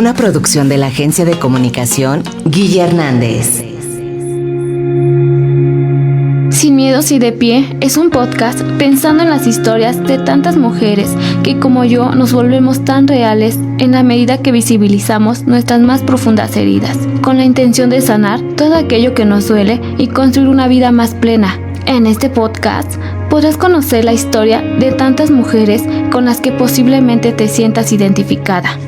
Una producción de la agencia de comunicación Guille Hernández. Sin miedos y de pie es un podcast pensando en las historias de tantas mujeres que como yo nos volvemos tan reales en la medida que visibilizamos nuestras más profundas heridas, con la intención de sanar todo aquello que nos duele y construir una vida más plena. En este podcast podrás conocer la historia de tantas mujeres con las que posiblemente te sientas identificada.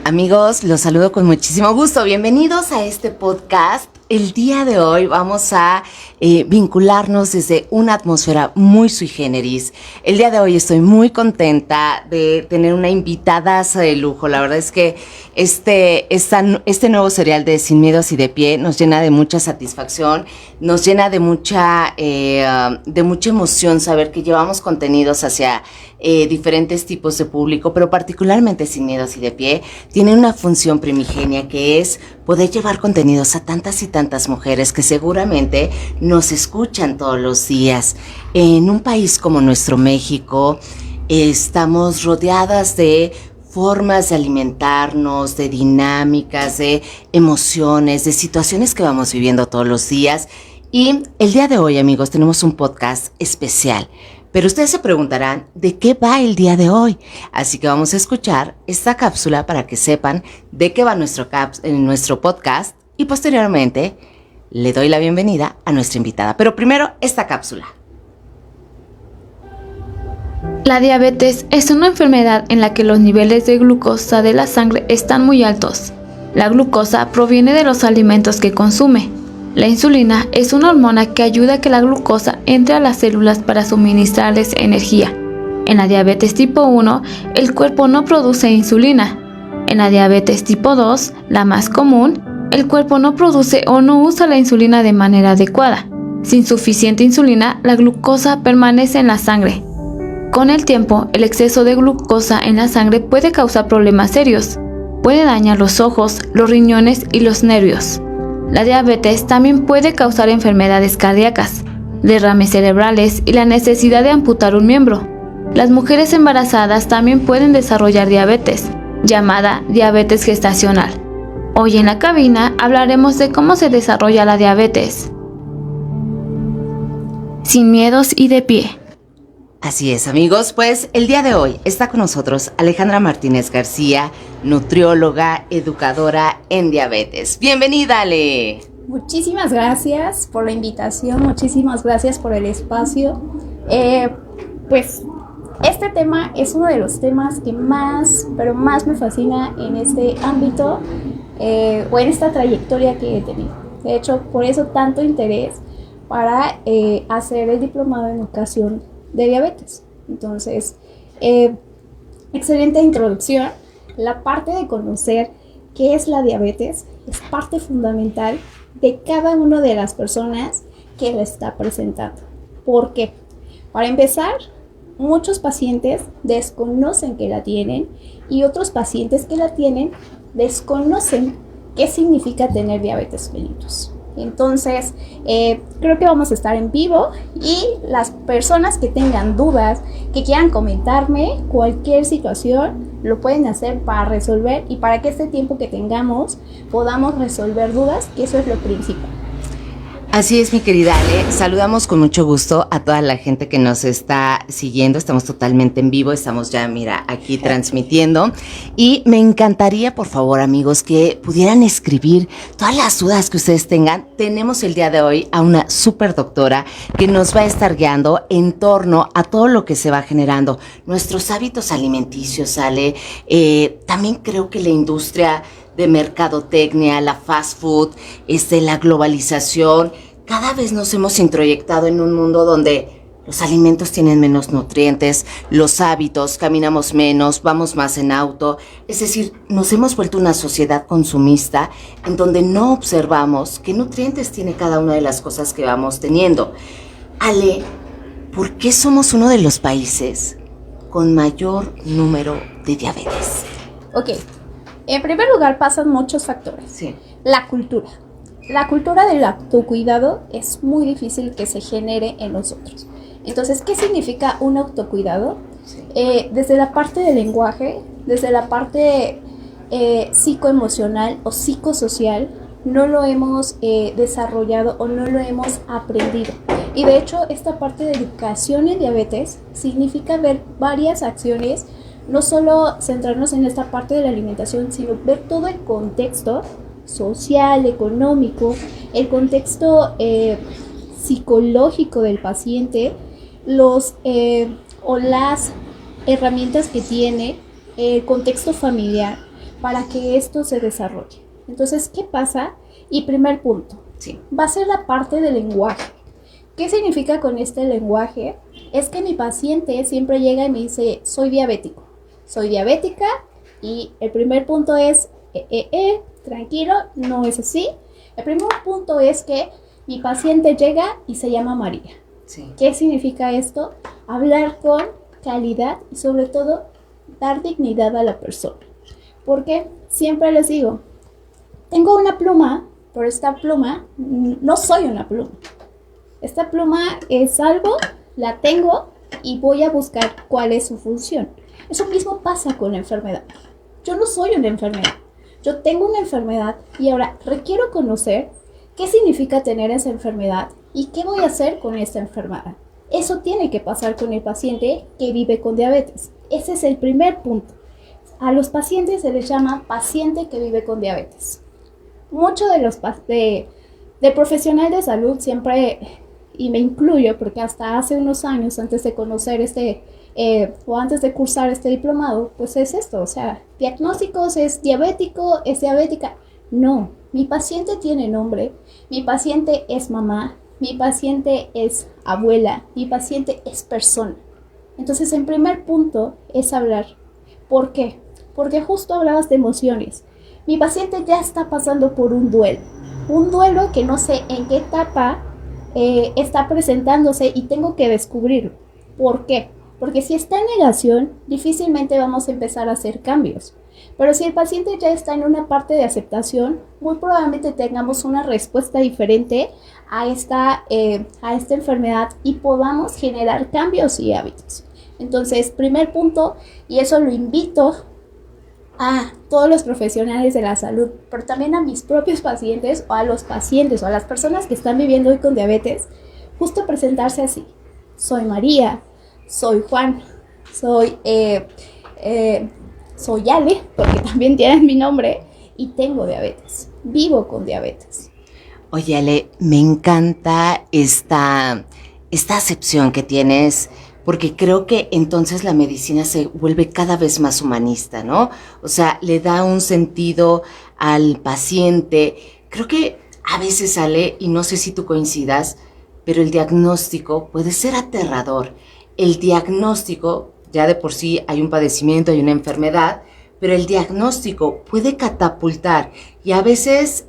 Amigos, los saludo con muchísimo gusto. Bienvenidos a este podcast. El día de hoy vamos a vincularnos desde una atmósfera muy sui generis. El día de hoy estoy muy contenta de tener una invitadaza de lujo. La verdad es que este nuevo serial de Sin Miedos y de Pie nos llena de mucha satisfacción, nos llena de mucha emoción saber que llevamos contenidos hacia diferentes tipos de público, pero particularmente Sin Miedos y de Pie tiene una función primigenia que es poder llevar contenidos a tantas y tantas mujeres que seguramente nos escuchan todos los días. En un país como nuestro México, estamos rodeadas de formas de alimentarnos, de dinámicas, de emociones, de situaciones que vamos viviendo todos los días. Y el día de hoy, amigos, tenemos un podcast especial. Pero ustedes se preguntarán de qué va el día de hoy. Así que vamos a escuchar esta cápsula para que sepan de qué va nuestro podcast. Y posteriormente le doy la bienvenida a nuestra invitada. Pero primero, esta cápsula. La diabetes es una enfermedad en la que los niveles de glucosa de la sangre están muy altos. La glucosa proviene de los alimentos que consume. La insulina es una hormona que ayuda a que la glucosa entre a las células para suministrarles energía. En la diabetes tipo 1, el cuerpo no produce insulina. En la diabetes tipo 2, la más común, el cuerpo no produce o no usa la insulina de manera adecuada. Sin suficiente insulina, la glucosa permanece en la sangre. Con el tiempo, el exceso de glucosa en la sangre puede causar problemas serios. Puede dañar los ojos, los riñones y los nervios. La diabetes también puede causar enfermedades cardíacas, derrames cerebrales y la necesidad de amputar un miembro. Las mujeres embarazadas también pueden desarrollar diabetes, llamada diabetes gestacional. Hoy en la cabina hablaremos de cómo se desarrolla la diabetes. Sin miedos y de pie. Así es, amigos, pues el día de hoy está con nosotros Alejandra Martínez García, nutrióloga, educadora en diabetes. ¡Bienvenida, Ale! Muchísimas gracias por la invitación, muchísimas gracias por el espacio. Pues este tema es uno de los temas que más me fascina en este ámbito o en esta trayectoria que he tenido. De hecho, por eso tanto interés para hacer el diplomado en educación de diabetes. Entonces, excelente introducción. La parte de conocer qué es la diabetes es parte fundamental de cada una de las personas que la está presentando. ¿Por qué? Para empezar, muchos pacientes desconocen que la tienen y otros pacientes que la tienen desconocen qué significa tener diabetes mellitus. Entonces, creo que vamos a estar en vivo y las personas que tengan dudas, que quieran comentarme cualquier situación, lo pueden hacer para resolver y para que este tiempo que tengamos podamos resolver dudas, que eso es lo principal. Así es, mi querida Ale. Saludamos con mucho gusto a toda la gente que nos está siguiendo. Estamos totalmente en vivo, estamos ya, mira, aquí transmitiendo. Y me encantaría, por favor, amigos, que pudieran escribir todas las dudas que ustedes tengan. Tenemos el día de hoy a una súper doctora que nos va a estar guiando en torno a todo lo que se va generando. Nuestros hábitos alimenticios, Ale. También creo que la industria de mercadotecnia, la fast food, la globalización. Cada vez nos hemos introyectado en un mundo donde los alimentos tienen menos nutrientes, los hábitos, caminamos menos, vamos más en auto. Es decir, nos hemos vuelto una sociedad consumista en donde no observamos qué nutrientes tiene cada una de las cosas que vamos teniendo. Ale, ¿por qué somos uno de los países con mayor número de diabetes? Ok. En primer lugar, pasan muchos factores. Sí. La cultura. La cultura del autocuidado es muy difícil que se genere en nosotros. Entonces, ¿qué significa un autocuidado? Sí. Desde la parte del lenguaje, desde la parte psicoemocional o psicosocial no lo hemos desarrollado o no lo hemos aprendido. Y de hecho, esta parte de educación en diabetes significa ver varias acciones, no solo centrarnos en esta parte de la alimentación, sino ver todo el contexto social, económico, el contexto psicológico del paciente, o las herramientas que tiene, el contexto familiar, para que esto se desarrolle. Entonces, ¿qué pasa? Y primer punto, Sí. va a ser la parte del lenguaje. ¿Qué significa con este lenguaje? Es que mi paciente siempre llega y me dice, soy diabético, soy diabética, y el primer punto es, tranquilo, no es así. El primer punto es que mi paciente llega y se llama María. Sí. ¿Qué significa esto? Hablar con calidad y sobre todo dar dignidad a la persona. Porque siempre les digo, tengo una pluma, pero esta pluma no soy una pluma. Esta pluma es algo, la tengo y voy a buscar cuál es su función. Eso mismo pasa con la enfermedad. Yo no soy una enfermedad. Yo tengo una enfermedad y ahora requiero conocer qué significa tener esa enfermedad y qué voy a hacer con esta enfermedad. Eso tiene que pasar con el paciente que vive con diabetes. Ese es el primer punto. A los pacientes se les llama paciente que vive con diabetes. Muchos de los de profesional de salud siempre, y me incluyo porque hasta hace unos años antes de conocer o antes de cursar este diplomado, pues es esto, o sea, diagnósticos, es diabético, es diabética. No, mi paciente tiene nombre, mi paciente es mamá, mi paciente es abuela, mi paciente es persona. Entonces, en primer punto es hablar. ¿Por qué? Porque justo hablabas de emociones. Mi paciente ya está pasando por un duelo que no sé en qué etapa está presentándose y tengo que descubrirlo. ¿Por qué? Porque si está en negación, difícilmente vamos a empezar a hacer cambios. Pero si el paciente ya está en una parte de aceptación, muy probablemente tengamos una respuesta diferente a esta enfermedad y podamos generar cambios y hábitos. Entonces, primer punto, y eso lo invito a todos los profesionales de la salud, pero también a mis propios pacientes o a los pacientes o a las personas que están viviendo hoy con diabetes, justo presentarse así. Soy María, soy Juan, soy Ale, porque también tienen mi nombre, y tengo diabetes, vivo con diabetes. Oye, Ale, me encanta esta acepción que tienes, porque creo que entonces la medicina se vuelve cada vez más humanista, ¿no? O sea, le da un sentido al paciente. Creo que a veces, Ale, y no sé si tú coincidas, pero el diagnóstico puede ser aterrador. El diagnóstico, ya de por sí hay un padecimiento, hay una enfermedad, pero el diagnóstico puede catapultar y a veces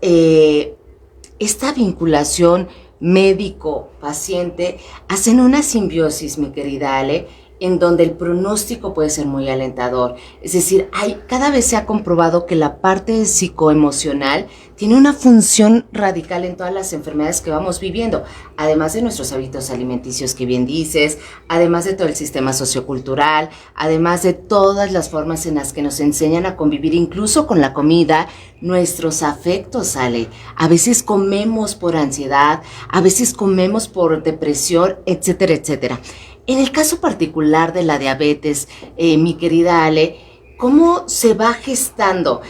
esta vinculación médico-paciente hacen una simbiosis, mi querida Ale, en donde el pronóstico puede ser muy alentador. Es decir, cada vez se ha comprobado que la parte psicoemocional tiene una función radical en todas las enfermedades que vamos viviendo, además de nuestros hábitos alimenticios que bien dices, además de todo el sistema sociocultural, además de todas las formas en las que nos enseñan a convivir, incluso con la comida, nuestros afectos, Ale. A veces comemos por ansiedad, a veces comemos por depresión, etcétera, etcétera. En el caso particular de la diabetes, mi querida Ale, ¿cómo se va gestando?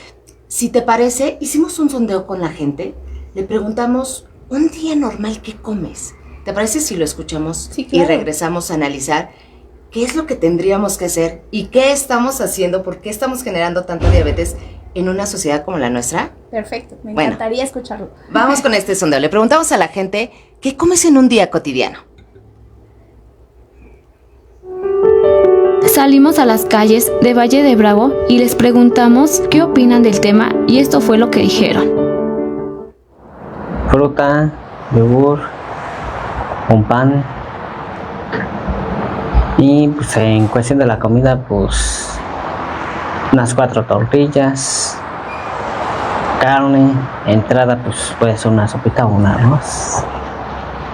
Si te parece, hicimos un sondeo con la gente, le preguntamos, un día normal, ¿qué comes? ¿Te parece si lo escuchamos? Sí, claro. Y regresamos a analizar qué es lo que tendríamos que hacer y qué estamos haciendo, por qué estamos generando tanta diabetes en una sociedad como la nuestra? Perfecto, me Bueno, encantaría escucharlo. Vamos con este sondeo. Le preguntamos a la gente, ¿qué comes en un día cotidiano? Salimos a las calles de Valle de Bravo y les preguntamos qué opinan del tema y esto fue lo que dijeron. Fruta, yogur, un pan. Y pues en cuestión de la comida, pues unas 4 tortillas, carne, entrada pues puede ser una sopita o un arroz.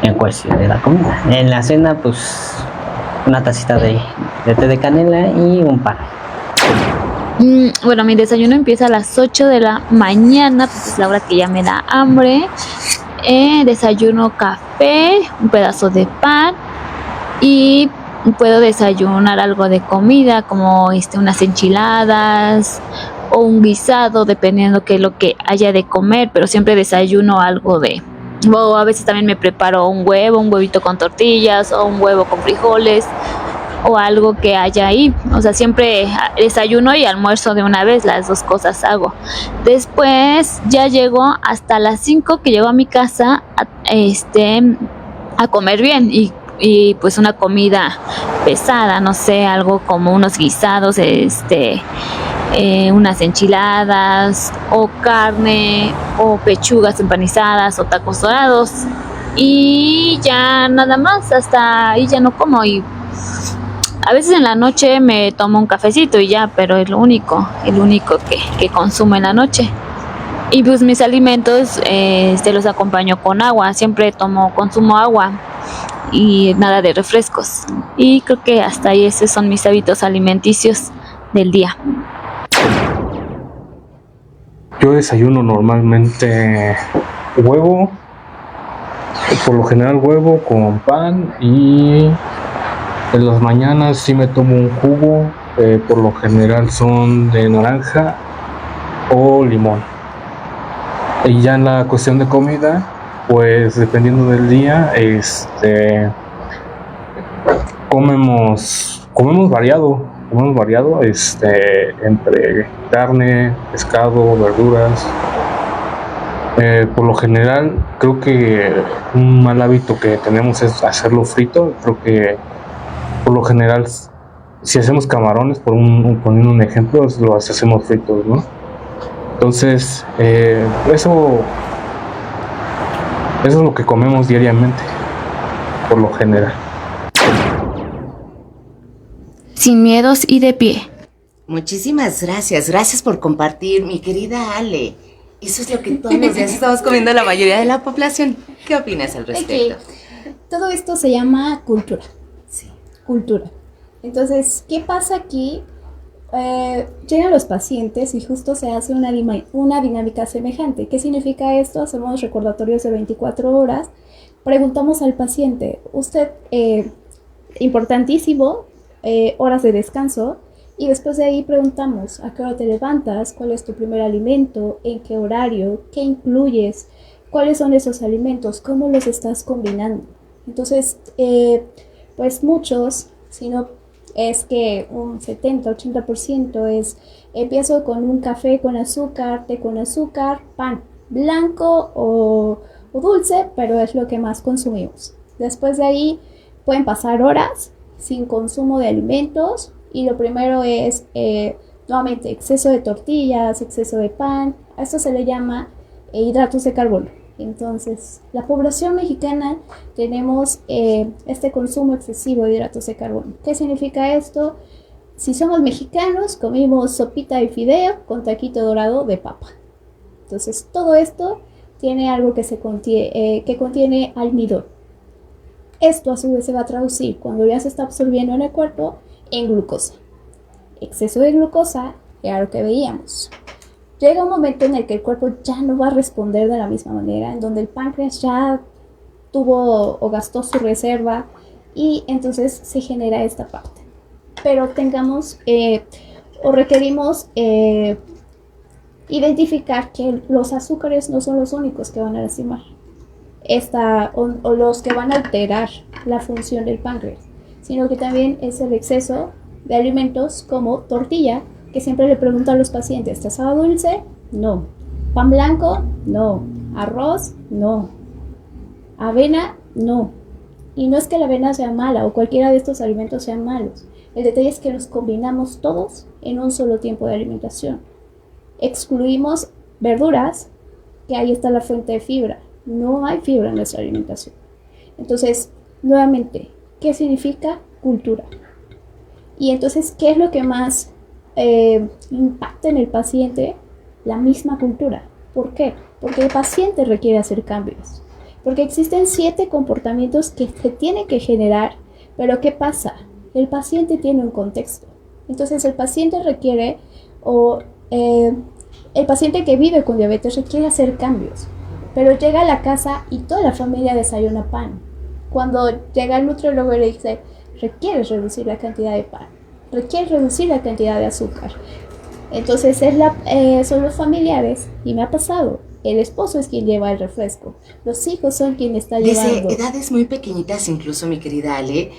En cuestión de la comida. En la cena pues una tacita de té de canela y un pan. Bueno, mi desayuno empieza a las 8 de la mañana, pues es la hora que ya me da hambre. Desayuno café, un pedazo de pan y puedo desayunar algo de comida como unas enchiladas o un guisado, dependiendo qué es lo que haya de comer, pero siempre desayuno algo o a veces también me preparo un huevito con tortillas o un huevo con frijoles o algo que haya ahí. O sea, siempre desayuno y almuerzo de una vez, las dos cosas hago. Después ya llego hasta las 5 que llego a mi casa a comer bien y pues una comida pesada, no sé, algo como unos guisados, unas enchiladas o carne o pechugas empanizadas o tacos dorados y ya nada más, hasta ahí ya no como. Y a veces en la noche me tomo un cafecito y ya, pero es lo único que consumo en la noche. Y pues mis alimentos los acompaño con agua, siempre consumo agua y nada de refrescos. Y creo que hasta ahí esos son mis hábitos alimenticios del día. Yo desayuno normalmente huevo, por lo general huevo con pan, y en las mañanas sí me tomo un jugo, por lo general son de naranja o limón. Y ya en la cuestión de comida, pues dependiendo del día, comemos variado, entre carne, pescado, verduras. Por lo general, creo que un mal hábito que tenemos es hacerlo frito. Creo que por lo general, si hacemos camarones, poniendo un ejemplo, lo hacemos fritos, ¿no? Entonces, eso es lo que comemos diariamente, por lo general. Sin miedos y de pie. Muchísimas gracias por compartir, mi querida Ale. Eso es lo que todos los días estamos comiendo la mayoría de la población. ¿Qué opinas al respecto? Okay. Todo esto se llama cultura. Sí. Cultura. Entonces, ¿qué pasa aquí? Llegan los pacientes y justo se hace una dinámica semejante. ¿Qué significa esto? Hacemos recordatorios de 24 horas. Preguntamos al paciente, usted, importantísimo, horas de descanso, y después de ahí preguntamos a qué hora te levantas, cuál es tu primer alimento, en qué horario, qué incluyes, cuáles son esos alimentos, cómo los estás combinando. Entonces, pues muchos, si no es que un 70-80% es, empiezo con un café con azúcar, té con azúcar, pan blanco o dulce, pero es lo que más consumimos. Después de ahí pueden pasar horas sin consumo de alimentos, y lo primero es nuevamente exceso de tortillas, exceso de pan. A esto se le llama hidratos de carbono. Entonces, la población mexicana tenemos este consumo excesivo de hidratos de carbono. ¿Qué significa esto? Si somos mexicanos, comimos sopita de fideo con taquito dorado de papa. Entonces, todo esto tiene algo que contiene almidón. Esto a su vez se va a traducir, cuando ya se está absorbiendo en el cuerpo, en glucosa. Exceso de glucosa era lo que veíamos. Llega un momento en el que el cuerpo ya no va a responder de la misma manera, en donde el páncreas ya tuvo o gastó su reserva, y entonces se genera esta parte. Pero requerimos identificar que los azúcares no son los únicos que van a lastimar o los que van a alterar la función del páncreas, sino que también es el exceso de alimentos como tortilla, que siempre le pregunto a los pacientes, ¿te sabe dulce? No. ¿Pan blanco? No. ¿Arroz? No. ¿Avena? No. Y no es que la avena sea mala o cualquiera de estos alimentos sean malos. El detalle es que los combinamos todos en un solo tiempo de alimentación. Excluimos verduras, que ahí está la fuente de fibra. No hay fibra en nuestra alimentación. Entonces, nuevamente, ¿qué significa cultura? Y entonces, ¿qué es lo que más impacta en el paciente? La misma cultura. ¿Por qué? Porque el paciente requiere hacer cambios. Porque existen 7 comportamientos que se tienen que generar, pero ¿qué pasa? El paciente tiene un contexto. Entonces el paciente requiere o el paciente que vive con diabetes requiere hacer cambios, pero llega a la casa y toda la familia desayuna pan. Cuando llega el nutriólogo y le dice, requieres reducir la cantidad de pan, requieres reducir la cantidad de azúcar. Entonces son los familiares, y me ha pasado, el esposo es quien lleva el refresco, los hijos son quien está llevando. Desde edades muy pequeñitas, incluso, mi querida Ale,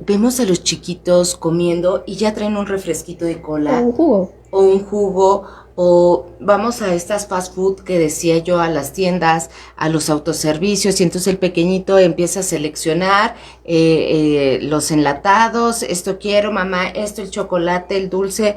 vemos a los chiquitos comiendo y ya traen un refresquito de cola. O un jugo. O vamos a estas fast food que decía yo, a las tiendas, a los autoservicios, y entonces el pequeñito empieza a seleccionar los enlatados, esto quiero, mamá, esto, el chocolate, el dulce.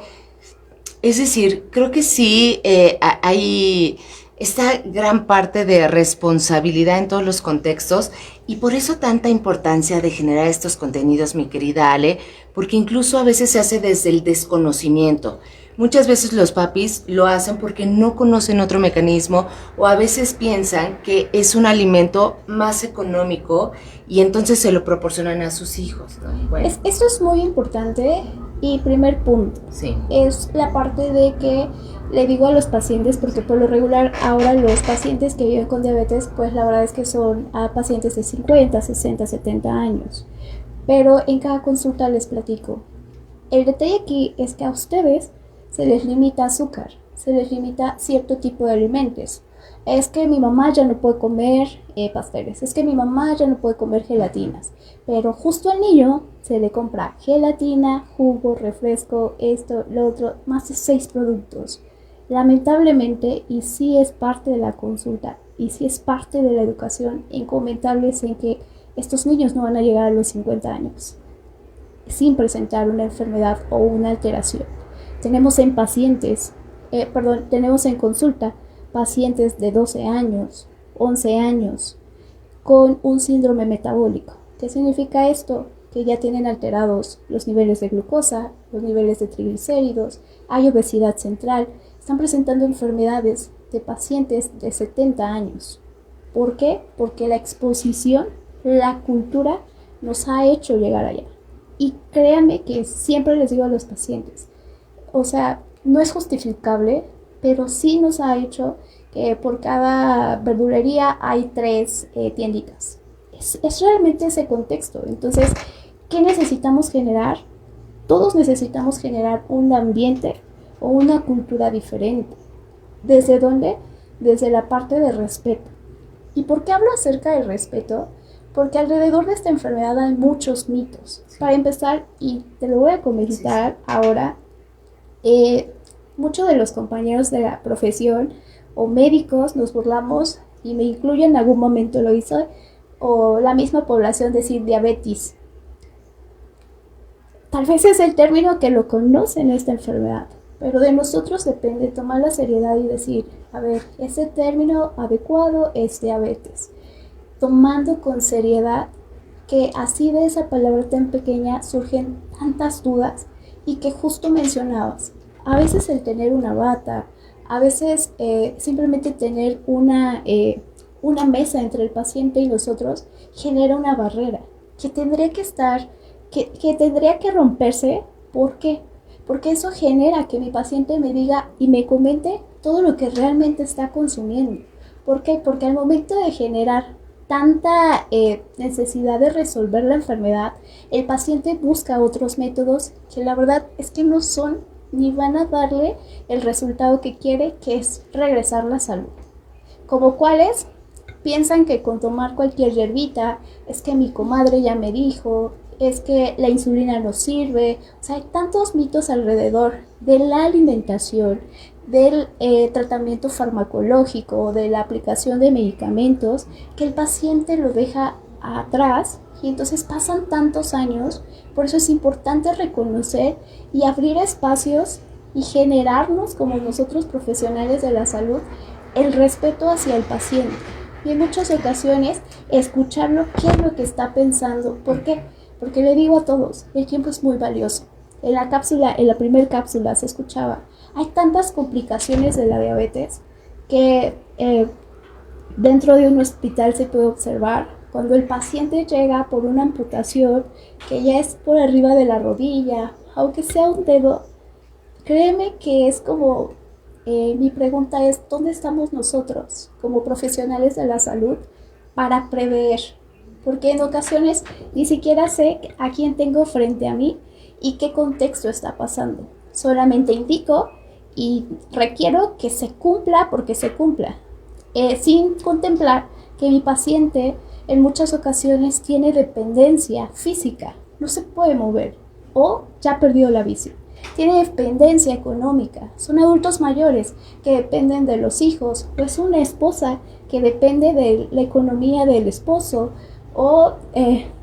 Es decir, creo que sí hay esta gran parte de responsabilidad en todos los contextos, y por eso tanta importancia de generar estos contenidos, mi querida Ale, porque incluso a veces se hace desde el desconocimiento. Muchas veces los papis lo hacen porque no conocen otro mecanismo, o a veces piensan que es un alimento más económico y entonces se lo proporcionan a sus hijos, ¿no? Bueno. Esto es muy importante, y primer punto, Sí. es la parte de que le digo a los pacientes, porque por lo regular ahora los pacientes que viven con diabetes, pues la verdad es que son pacientes de 50, 60, 70 años. Pero en cada consulta les platico. El detalle aquí es que a ustedes se les limita azúcar, se les limita cierto tipo de alimentos. Es que mi mamá ya no puede comer pasteles, es que mi mamá ya no puede comer gelatinas, pero justo al niño se le compra gelatina, jugo, refresco, esto, lo otro, más de 6 productos. Lamentablemente, y sí es parte de la consulta, y sí es parte de la educación, en comentarles en que estos niños no van a llegar a los 50 años sin presentar una enfermedad o una alteración. Tenemos en consulta pacientes de 12 años, 11 años, con un síndrome metabólico. ¿Qué significa esto? Que ya tienen alterados los niveles de glucosa, los niveles de triglicéridos, hay obesidad central, están presentando enfermedades de pacientes de 70 años. ¿Por qué? Porque la exposición, la cultura nos ha hecho llegar allá. Y créanme que siempre les digo a los pacientes, o sea, no es justificable, pero sí nos ha hecho que por cada verdulería hay 3 tienditas. Es realmente ese contexto. Entonces, ¿qué necesitamos generar? Todos necesitamos generar un ambiente o una cultura diferente. ¿Desde dónde? Desde la parte de respeto. ¿Y por qué hablo acerca del respeto? Porque alrededor de esta enfermedad hay muchos mitos. Sí. Para empezar, y te lo voy a comentar ahora, muchos de los compañeros de la profesión o médicos nos burlamos, y me incluyo, en algún momento lo hizo, o la misma población, decir diabetes. Tal vez es el término que lo conocen esta enfermedad, pero de nosotros depende tomar la seriedad y decir, a ver, ese término adecuado es diabetes, tomando con seriedad que así de esa palabra tan pequeña surgen tantas dudas, y que justo mencionabas, a veces el tener una bata, a veces simplemente tener una mesa entre el paciente y nosotros genera una barrera que tendría que estar, que tendría que romperse. ¿Por qué? Porque eso genera que mi paciente me diga y me comente todo lo que realmente está consumiendo. ¿Por qué? Porque al momento de generar tanta necesidad de resolver la enfermedad, el paciente busca otros métodos que la verdad es que no son ni van a darle el resultado que quiere, que es regresar la salud. ¿Como cuáles? Piensan que con tomar cualquier hierbita, es que mi comadre ya me dijo, es que la insulina no sirve. O sea, hay tantos mitos alrededor de la alimentación, del tratamiento farmacológico, de la aplicación de medicamentos, que el paciente lo deja atrás, y entonces pasan tantos años. Por eso es importante reconocer y abrir espacios y generarnos, como nosotros profesionales de la salud, el respeto hacia el paciente, y en muchas ocasiones escucharlo, qué es lo que está pensando. ¿Por qué? Porque le digo a todos, el tiempo es muy valioso. En la primera cápsula se escuchaba, hay tantas complicaciones de la diabetes que dentro de un hospital se puede observar cuando el paciente llega por una amputación que ya es por arriba de la rodilla, aunque sea un dedo. créeme que es como, mi pregunta es, ¿dónde estamos nosotros como profesionales de la salud para prever? Porque en ocasiones ni siquiera sé a quién tengo frente a mí y qué contexto está pasando. Solamente indico y requiero que se cumpla porque se cumpla, sin contemplar que mi paciente en muchas ocasiones tiene dependencia física, no se puede mover o ya perdió la visión. Tiene dependencia económica, son adultos mayores que dependen de los hijos, o es una esposa que depende de la economía del esposo o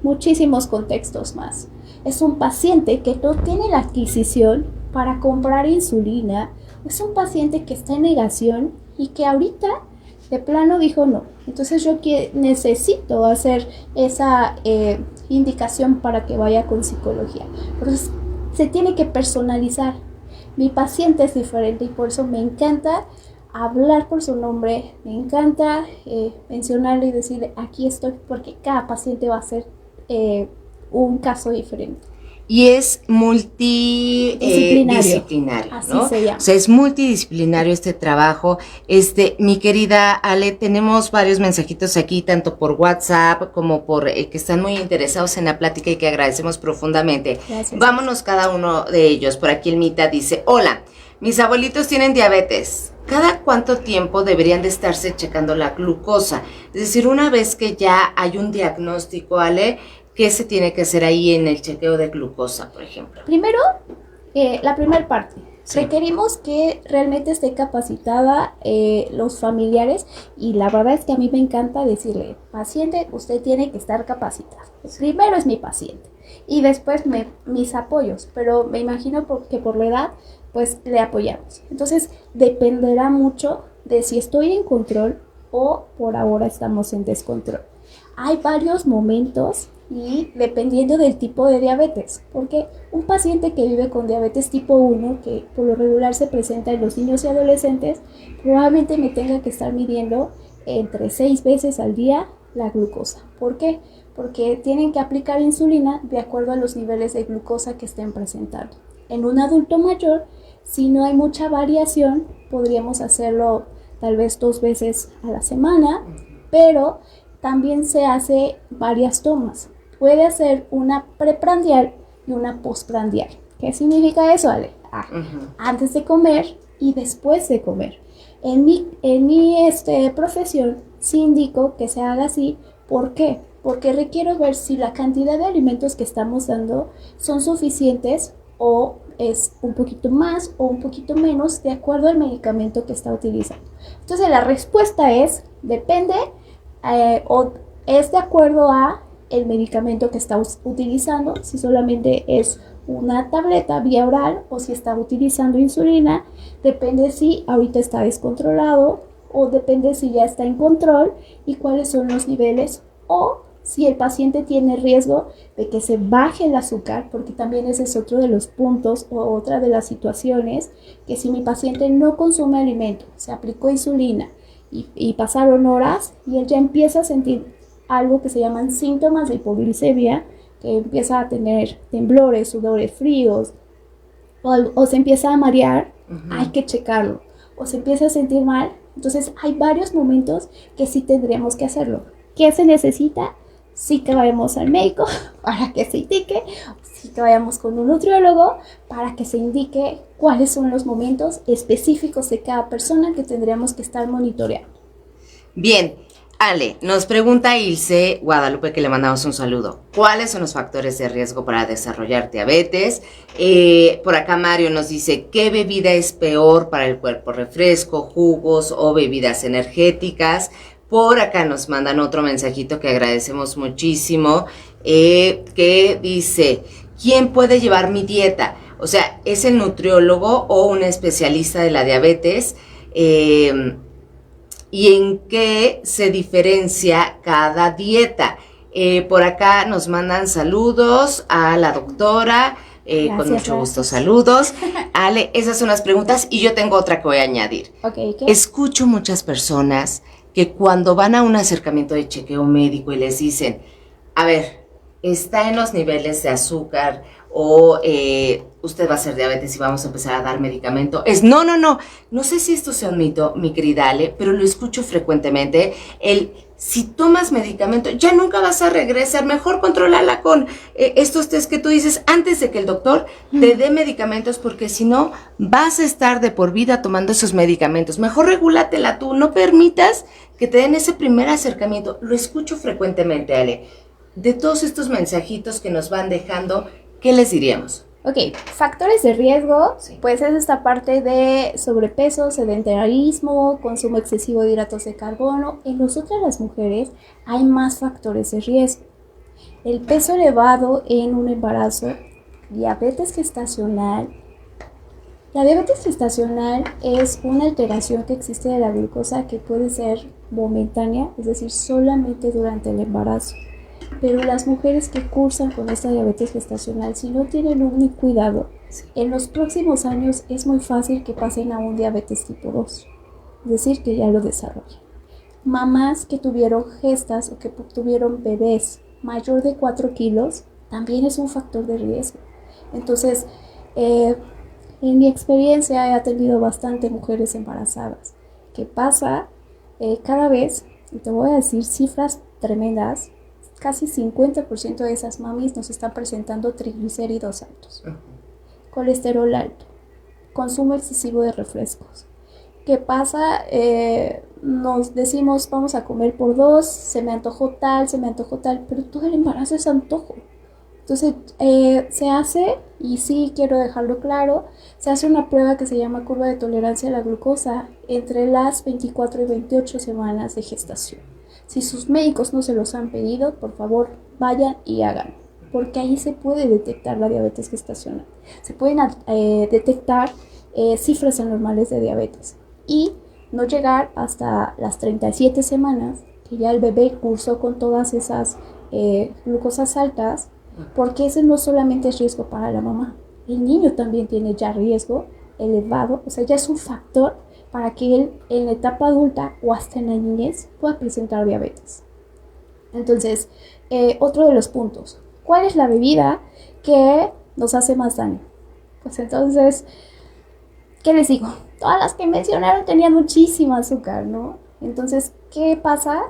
muchísimos contextos más. Es un paciente que no tiene la adquisición para comprar insulina, es un paciente que está en negación y que ahorita de plano dijo no. Entonces yo necesito hacer esa indicación para que vaya con psicología. Entonces se tiene que personalizar. Mi paciente es diferente y por eso me encanta hablar por su nombre, me encanta mencionarle y decirle aquí estoy, porque cada paciente va a ser un caso diferente. Y es multidisciplinario, Así ¿no? se llama. O sea, es multidisciplinario este trabajo. Mi querida Ale, tenemos varios mensajitos aquí, tanto por WhatsApp como por que están muy interesados en la plática y que agradecemos profundamente. Gracias. Vámonos cada uno de ellos. Por aquí el Mita dice, hola, mis abuelitos tienen diabetes. ¿Cada cuánto tiempo deberían de estarse checando la glucosa? Es decir, una vez que ya hay un diagnóstico, Ale, ¿qué se tiene que hacer ahí en el chequeo de glucosa, por ejemplo? Primero, la primera parte. Sí. Requerimos que realmente esté capacitada los familiares y la verdad es que a mí me encanta decirle, paciente, usted tiene que estar capacitado. Primero es mi paciente y después mis apoyos, pero me imagino que por la edad, pues le apoyamos. Entonces, dependerá mucho de si estoy en control o por ahora estamos en descontrol. Hay varios momentos y dependiendo del tipo de diabetes, porque un paciente que vive con diabetes tipo 1, que por lo regular se presenta en los niños y adolescentes, probablemente me tenga que estar midiendo entre 6 veces al día la glucosa. ¿Por qué? Porque tienen que aplicar insulina de acuerdo a los niveles de glucosa que estén presentando. En un adulto mayor, si no hay mucha variación, podríamos hacerlo tal vez 2 veces a la semana, pero también se hace varias tomas. Puede hacer una preprandial y una postprandial. ¿Qué significa eso, Ale? Antes de comer y después de comer. En mi profesión sí indico que se haga así. ¿Por qué? Porque requiero ver si la cantidad de alimentos que estamos dando son suficientes o es un poquito más o un poquito menos de acuerdo al medicamento que está utilizando. Entonces la respuesta es, depende o es de acuerdo a el medicamento que está utilizando, si solamente es una tableta vía oral o si está utilizando insulina, depende si ahorita está descontrolado o depende si ya está en control y cuáles son los niveles o si el paciente tiene riesgo de que se baje el azúcar, porque también ese es otro de los puntos o otra de las situaciones, que si mi paciente no consume alimento, se aplicó insulina y pasaron horas y él ya empieza a sentir algo que se llaman síntomas de hipoglicemia, que empieza a tener temblores, sudores fríos, o se empieza a marear, hay que checarlo, o se empieza a sentir mal. Entonces hay varios momentos que sí tendríamos que hacerlo. ¿Qué se necesita? Sí que vayamos al médico para que se indique, sí que vayamos con un nutriólogo para que se indique cuáles son los momentos específicos de cada persona que tendríamos que estar monitoreando. Bien, Ale, nos pregunta Ilse Guadalupe, que le mandamos un saludo. ¿Cuáles son los factores de riesgo para desarrollar diabetes? Por acá Mario nos dice, ¿qué bebida es peor para el cuerpo? ¿Refresco, jugos o bebidas energéticas? Por acá nos mandan otro mensajito que agradecemos muchísimo, que dice, ¿quién puede llevar mi dieta? O sea, ¿es el nutriólogo o un especialista de la diabetes? ¿Y en qué se diferencia cada dieta? Por acá nos mandan saludos a la doctora, con mucho gusto saludos. Ale, esas son las preguntas y yo tengo otra que voy a añadir. Okay, ¿qué? Escucho muchas personas que cuando van a un acercamiento de chequeo médico y les dicen, a ver, está en los niveles de azúcar o usted va a hacer diabetes y vamos a empezar a dar medicamento. No sé si esto sea un mito, mi querida Ale, pero lo escucho frecuentemente. Si tomas medicamento, ya nunca vas a regresar, mejor contrólala con estos test que tú dices antes de que el doctor te dé medicamentos, porque si no, vas a estar de por vida tomando esos medicamentos. Mejor regúlatela tú, no permitas que te den ese primer acercamiento. Lo escucho frecuentemente, Ale. De todos estos mensajitos que nos van dejando, ¿qué les diríamos? Ok, factores de riesgo, Sí. pues es esta parte de sobrepeso, sedentarismo, consumo excesivo de hidratos de carbono. En nosotras las mujeres hay más factores de riesgo. El peso elevado en un embarazo, diabetes gestacional. La diabetes gestacional es una alteración que existe de la glucosa que puede ser momentánea, es decir, solamente durante el embarazo. Pero las mujeres que cursan con esta diabetes gestacional, si no tienen un cuidado, en los próximos años es muy fácil que pasen a un diabetes tipo 2, es decir, que ya lo desarrollen. Mamás que tuvieron gestas o que tuvieron bebés mayor de 4 kilos, también es un factor de riesgo. Entonces, en mi experiencia he atendido bastante mujeres embarazadas. ¿Qué pasa? Cada vez, y te voy a decir cifras tremendas, casi 50% de esas mamis nos están presentando triglicéridos altos, colesterol alto, consumo excesivo de refrescos. ¿Qué pasa? Nos decimos vamos a comer por 2, se me antojó tal, pero todo el embarazo es antojo. Entonces se hace, y sí quiero dejarlo claro, se hace una prueba que se llama curva de tolerancia a la glucosa entre las 24 y 28 semanas de gestación. Si sus médicos no se los han pedido, por favor, vayan y hagan, porque ahí se puede detectar la diabetes gestacional. Se pueden detectar cifras anormales de diabetes y no llegar hasta las 37 semanas, que ya el bebé cursó con todas esas glucosas altas, porque ese no solamente es riesgo para la mamá, el niño también tiene ya riesgo elevado, o sea, ya es un factor para que él en la etapa adulta o hasta en la niñez pueda presentar diabetes. Entonces, otro de los puntos, ¿cuál es la bebida que nos hace más daño? Pues entonces, ¿qué les digo? Todas las que mencionaron tenían muchísimo azúcar, ¿no? Entonces, ¿qué pasa?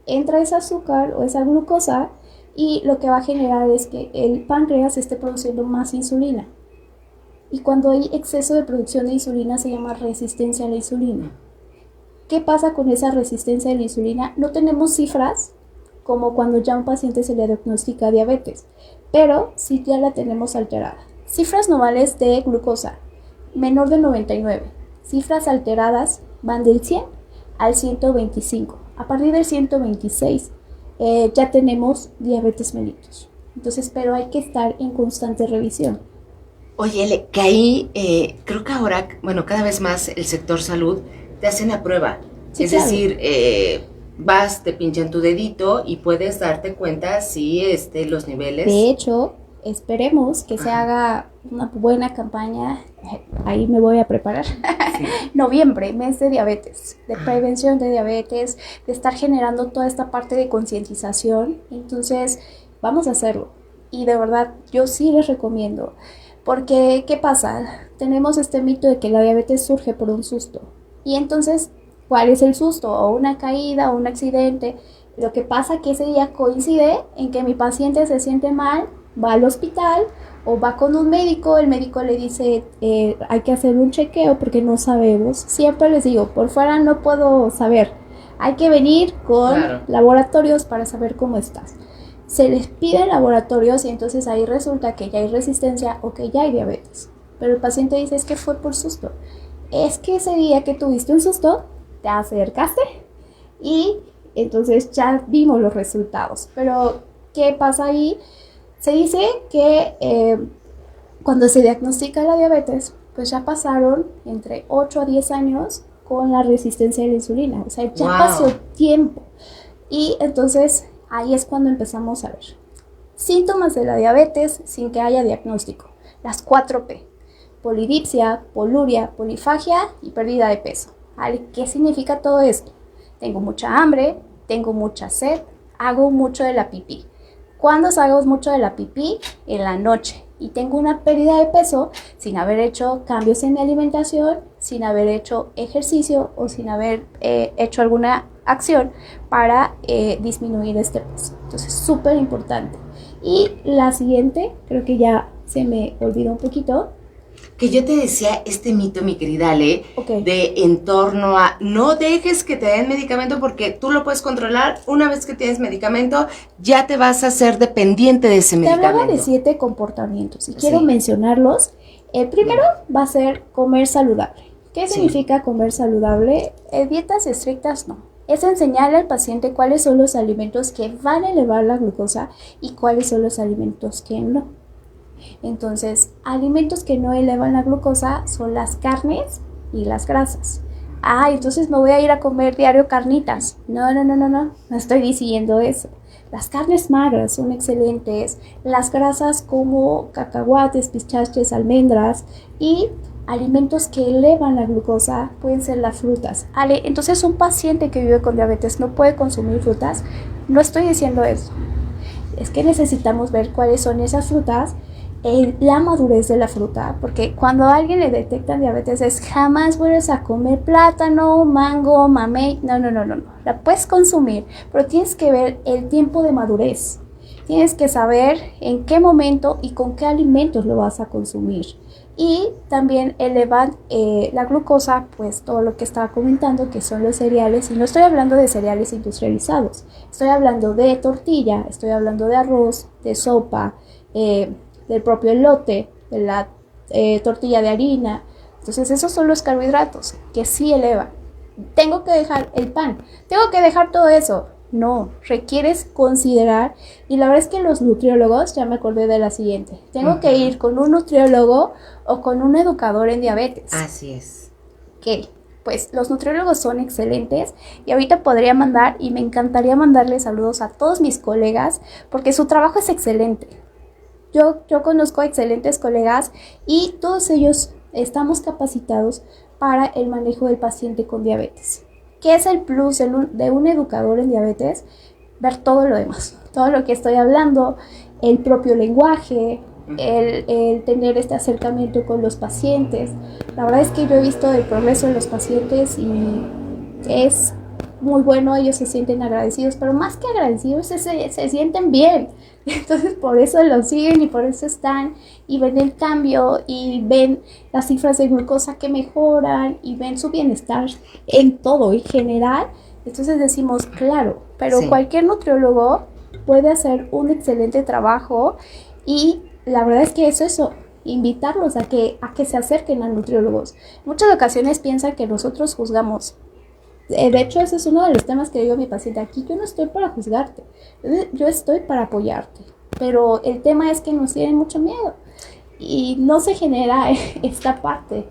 Entra ese azúcar o esa glucosa y lo que va a generar es que el páncreas esté produciendo más insulina. Y cuando hay exceso de producción de insulina se llama resistencia a la insulina. ¿Qué pasa con esa resistencia a la insulina? No tenemos cifras como cuando ya a un paciente se le diagnostica diabetes, pero sí ya la tenemos alterada. Cifras normales de glucosa, menor de 99. Cifras alteradas van del 100 al 125. A partir del 126 ya tenemos diabetes mellitus. Entonces, pero hay que estar en constante revisión. Oye, Ale, que ahí creo que ahora, bueno, cada vez más el sector salud te hacen la prueba. Sí, Es claro. decir, vas, te pinchan tu dedito y puedes darte cuenta si los niveles... De hecho, esperemos que se haga una buena campaña, ahí me voy a preparar. Noviembre, mes de diabetes, de prevención de diabetes, de estar generando toda esta parte de concientización. Entonces, vamos a hacerlo. Y de verdad, yo sí les recomiendo. Porque, ¿qué pasa? Tenemos este mito de que la diabetes surge por un susto. Y entonces, ¿cuál es el susto? O una caída, o un accidente. Lo que pasa que ese día coincide en que mi paciente se siente mal, va al hospital o va con un médico, el médico le dice hay que hacer un chequeo porque no sabemos. Siempre les digo, por fuera no puedo saber. Hay que venir con laboratorios para saber cómo estás. Se les pide laboratorios y entonces ahí resulta que ya hay resistencia o que ya hay diabetes. Pero el paciente dice, es que fue por susto. Es que ese día que tuviste un susto, te acercaste y entonces ya vimos los resultados. Pero, ¿qué pasa ahí? Se dice que cuando se diagnostica la diabetes, pues ya pasaron entre 8 a 10 años con la resistencia a la insulina. O sea, ya pasó tiempo. Y entonces ahí es cuando empezamos a ver síntomas de la diabetes sin que haya diagnóstico. Las 4P: polidipsia, poluria, polifagia y pérdida de peso. ¿Vale? ¿Qué significa todo esto? Tengo mucha hambre, tengo mucha sed, hago mucho de la pipí. Cuando salgo mucho de la pipí, en la noche. Y tengo una pérdida de peso sin haber hecho cambios en mi alimentación, sin haber hecho ejercicio o sin haber hecho alguna acción para disminuir este peso. Entonces, súper importante. Y la siguiente, creo que ya se me olvidó un poquito. Que yo te decía este mito, mi querida Ale, Ok. de en torno a no dejes que te den medicamento porque tú lo puedes controlar. Una vez que tienes medicamento, ya te vas a hacer dependiente de ese Te medicamento. hablaba de 7 comportamientos y quiero Sí. mencionarlos. El primero va a ser comer saludable. ¿Qué Sí. significa comer saludable? Dietas estrictas no. Es enseñarle al paciente cuáles son los alimentos que van a elevar la glucosa y cuáles son los alimentos que no. Entonces, alimentos que no elevan la glucosa son las carnes y las grasas. Entonces me voy a ir a comer diario carnitas. No estoy diciendo eso. Las carnes magras son excelentes, las grasas como cacahuates, pistaches, almendras y alimentos que elevan la glucosa pueden ser las frutas. Entonces un paciente que vive con diabetes no puede consumir frutas. No estoy diciendo eso. Es que necesitamos ver cuáles son esas frutas, la madurez de la fruta, porque cuando a alguien le detectan diabetes es jamás vuelves a comer plátano, mango, mamey. No. La puedes consumir, pero tienes que ver el tiempo de madurez. Tienes que saber en qué momento y con qué alimentos lo vas a consumir. Y también elevan la glucosa, pues todo lo que estaba comentando, que son los cereales. Y no estoy hablando de cereales industrializados. Estoy hablando de tortilla, estoy hablando de arroz, de sopa, del propio elote, de la tortilla de harina. Entonces esos son los carbohidratos que sí elevan. Tengo que dejar el pan, tengo que dejar todo eso. No, requieres considerar, y la verdad es que los nutriólogos, ya me acordé de la siguiente, tengo que ir con un nutriólogo o con un educador en diabetes. Así es. Ok, pues los nutriólogos son excelentes y ahorita podría mandar, y me encantaría mandarle saludos a todos mis colegas porque su trabajo es excelente. Yo conozco excelentes colegas y todos ellos estamos capacitados para el manejo del paciente con diabetes. ¿Qué es el plus de un educador en diabetes? Ver todo lo demás, todo lo que estoy hablando, el propio lenguaje, el tener este acercamiento con los pacientes. La verdad es que yo he visto el progreso de los pacientes y es muy bueno, ellos se sienten agradecidos, pero más que agradecidos se sienten bien. Entonces por eso lo siguen y por eso están y ven el cambio y ven las cifras de glucosa que mejoran y ven su bienestar en todo en general. Entonces decimos, claro, pero Sí. cualquier nutriólogo puede hacer un excelente trabajo y la verdad es que es eso, invitarlos a que se acerquen a nutriólogos. En muchas ocasiones piensan que nosotros juzgamos. De hecho, ese es uno de los temas que digo a mi paciente. Aquí yo no estoy para juzgarte, yo estoy para apoyarte. Pero el tema es que nos tienen mucho miedo y no se genera esta parte.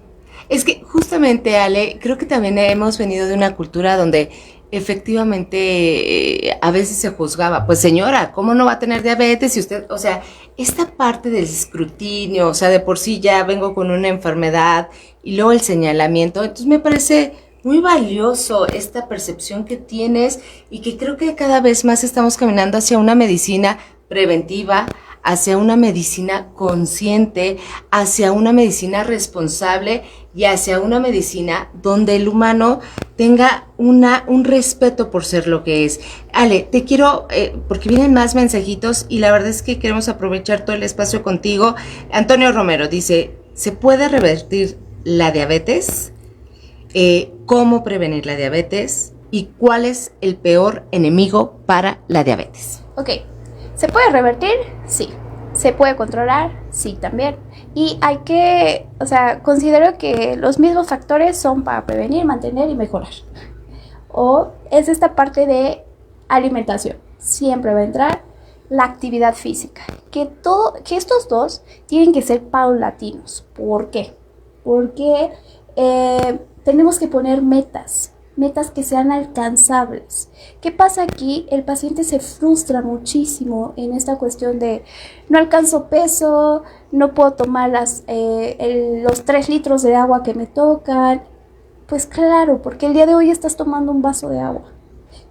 Es que justamente, Ale, creo que también hemos venido de una cultura donde efectivamente a veces se juzgaba, pues señora, ¿cómo no va a tener diabetes si usted, o sea, esta parte del escrutinio, o sea, de por sí ya vengo con una enfermedad y luego el señalamiento, entonces me parece muy valioso esta percepción que tienes y que creo que cada vez más estamos caminando hacia una medicina preventiva, hacia una medicina consciente, hacia una medicina responsable y hacia una medicina donde el humano tenga un respeto por ser lo que es. Ale, te quiero, porque vienen más mensajitos y la verdad es que queremos aprovechar todo el espacio contigo. Antonio Romero dice, ¿se puede revertir la diabetes? ¿Cómo prevenir la diabetes? ¿Y cuál es el peor enemigo para la diabetes? Ok, ¿se puede revertir? Sí. ¿Se puede controlar? Sí, también. Y hay que, considero que los mismos factores son para prevenir, mantener y mejorar. O es esta parte de alimentación. Siempre va a entrar la actividad física. Que estos dos tienen que ser paulatinos. ¿Por qué? Porque tenemos que poner metas que sean alcanzables. ¿Qué pasa aquí? El paciente se frustra muchísimo en esta cuestión de no alcanzo peso, no puedo tomar los 3 litros de agua que me tocan. Pues claro, porque el día de hoy estás tomando un vaso de agua.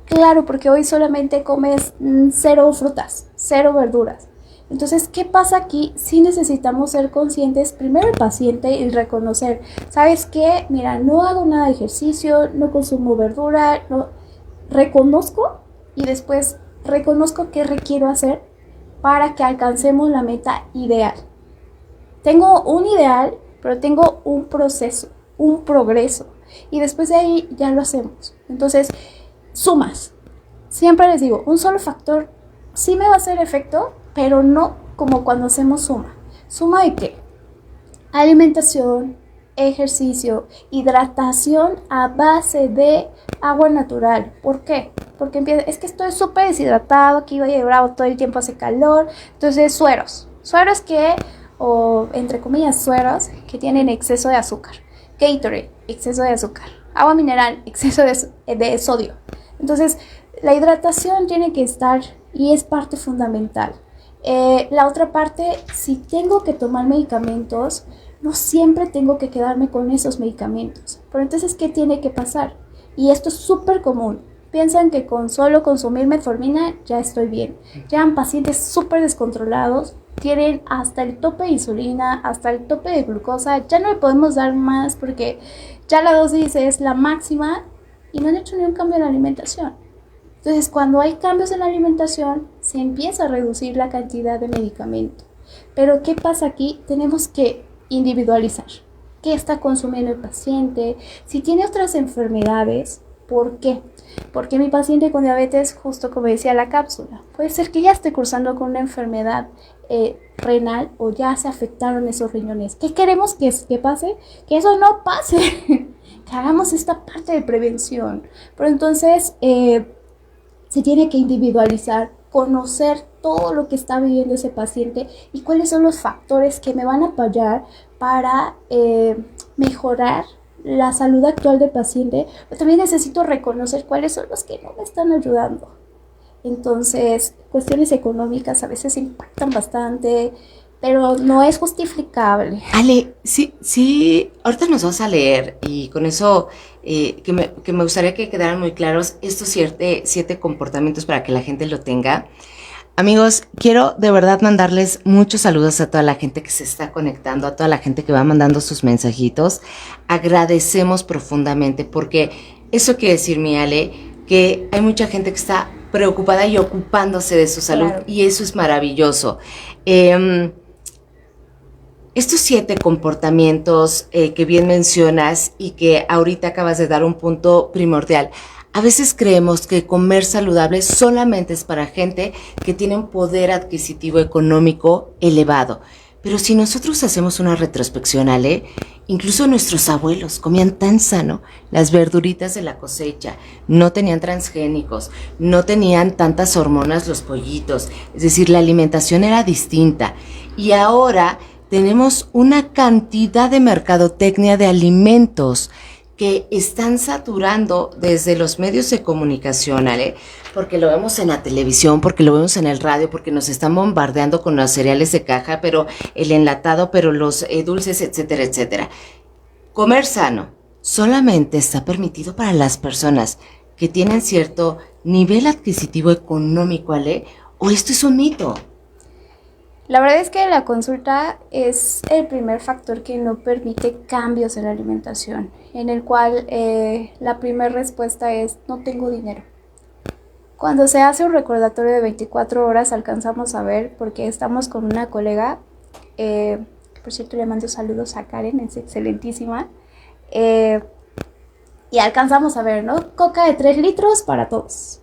Claro, porque hoy solamente comes cero frutas, cero verduras. Entonces, ¿qué pasa aquí? Sí necesitamos ser conscientes, primero el paciente, y reconocer, ¿sabes qué? Mira, no hago nada de ejercicio, no consumo verdura, no reconozco y después reconozco qué requiero hacer para que alcancemos la meta ideal. Tengo un ideal, pero tengo un proceso, un progreso, y después de ahí ya lo hacemos. Entonces, sumas. Siempre les digo, un solo factor sí me va a hacer efecto, pero no como cuando hacemos suma. ¿Suma de qué? Alimentación, ejercicio, hidratación a base de agua natural. ¿Por qué? Porque es que estoy súper deshidratado, aquí Valle de Bravo todo el tiempo hace calor. Entonces, sueros. Sueros que, o entre comillas, sueros que tienen exceso de azúcar. Gatorade, exceso de azúcar. Agua mineral, exceso de sodio. Entonces, la hidratación tiene que estar y es parte fundamental. La otra parte, si tengo que tomar medicamentos, no siempre tengo que quedarme con esos medicamentos. Pero entonces, ¿qué tiene que pasar? Y esto es súper común. Piensan que con solo consumir metformina ya estoy bien. Llegan pacientes súper descontrolados, tienen hasta el tope de insulina, hasta el tope de glucosa. Ya no le podemos dar más porque ya la dosis es la máxima y no han hecho ni un cambio en la alimentación. Entonces, cuando hay cambios en la alimentación, se empieza a reducir la cantidad de medicamento. Pero, ¿qué pasa aquí? Tenemos que individualizar. ¿Qué está consumiendo el paciente? Si tiene otras enfermedades, ¿por qué? Porque mi paciente con diabetes, justo como decía la cápsula, puede ser que ya esté cursando con una enfermedad renal o ya se afectaron esos riñones. ¿Qué queremos que pase? Que eso no pase. Que hagamos esta parte de prevención. Pero entonces, se tiene que individualizar, conocer todo lo que está viviendo ese paciente y cuáles son los factores que me van a apoyar para mejorar la salud actual del paciente. Pero también necesito reconocer cuáles son los que no me están ayudando. Entonces, cuestiones económicas a veces impactan bastante, pero no es justificable. Ale, sí, ahorita nos vas a leer y con eso que me gustaría que quedaran muy claros estos 7 comportamientos para que la gente lo tenga. Amigos, quiero de verdad mandarles muchos saludos a toda la gente que se está conectando, a toda la gente que va mandando sus mensajitos. Agradecemos profundamente porque eso quiere decir, mi Ale, que hay mucha gente que está preocupada y ocupándose de su salud, claro. Y eso es maravilloso. Estos 7 comportamientos que bien mencionas y que ahorita acabas de dar un punto primordial. A veces creemos que comer saludable solamente es para gente que tiene un poder adquisitivo económico elevado. Pero si nosotros hacemos una retrospección, Ale, incluso nuestros abuelos comían tan sano, las verduritas de la cosecha, no tenían transgénicos, no tenían tantas hormonas los pollitos, es decir, la alimentación era distinta. Y ahora tenemos una cantidad de mercadotecnia de alimentos que están saturando desde los medios de comunicación, ¿eh? Porque lo vemos en la televisión, porque lo vemos en el radio, porque nos están bombardeando con los cereales de caja, pero el enlatado, pero los dulces, etcétera, etcétera. Comer sano solamente está permitido para las personas que tienen cierto nivel adquisitivo económico, ¿eh? ¿O esto es un mito? La verdad es que la consulta es el primer factor que no permite cambios en la alimentación, en el cual la primera respuesta es no tengo dinero. Cuando se hace un recordatorio de 24 horas alcanzamos a ver, porque estamos con una colega, por cierto le mando saludos a Karen, es excelentísima, y alcanzamos a ver, ¿no? Coca de 3 litros para todos.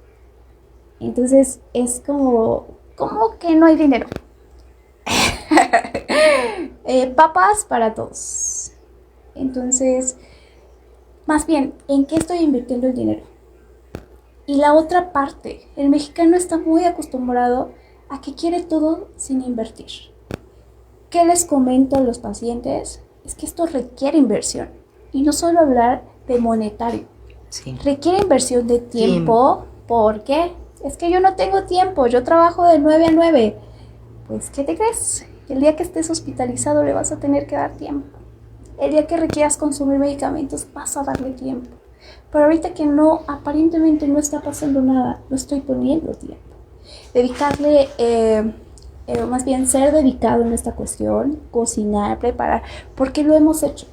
Entonces es como que no hay dinero. Papas para todos. Entonces, más bien, ¿en qué estoy invirtiendo el dinero? Y la otra parte, el mexicano está muy acostumbrado a que quiere todo sin invertir. ¿Qué les comento a los pacientes? Es que esto requiere inversión. Y no solo hablar de monetario. Sí. Requiere inversión de tiempo. ¿Por qué? Es que yo no tengo tiempo, yo trabajo de 9 a 9. Pues, ¿qué te crees? El día que estés hospitalizado le vas a tener que dar tiempo. El día que requieras consumir medicamentos vas a darle tiempo. Pero ahorita que no, aparentemente no está pasando nada, no estoy poniendo tiempo. Dedicarle, más bien ser dedicado en esta cuestión, cocinar, preparar, porque lo hemos hecho.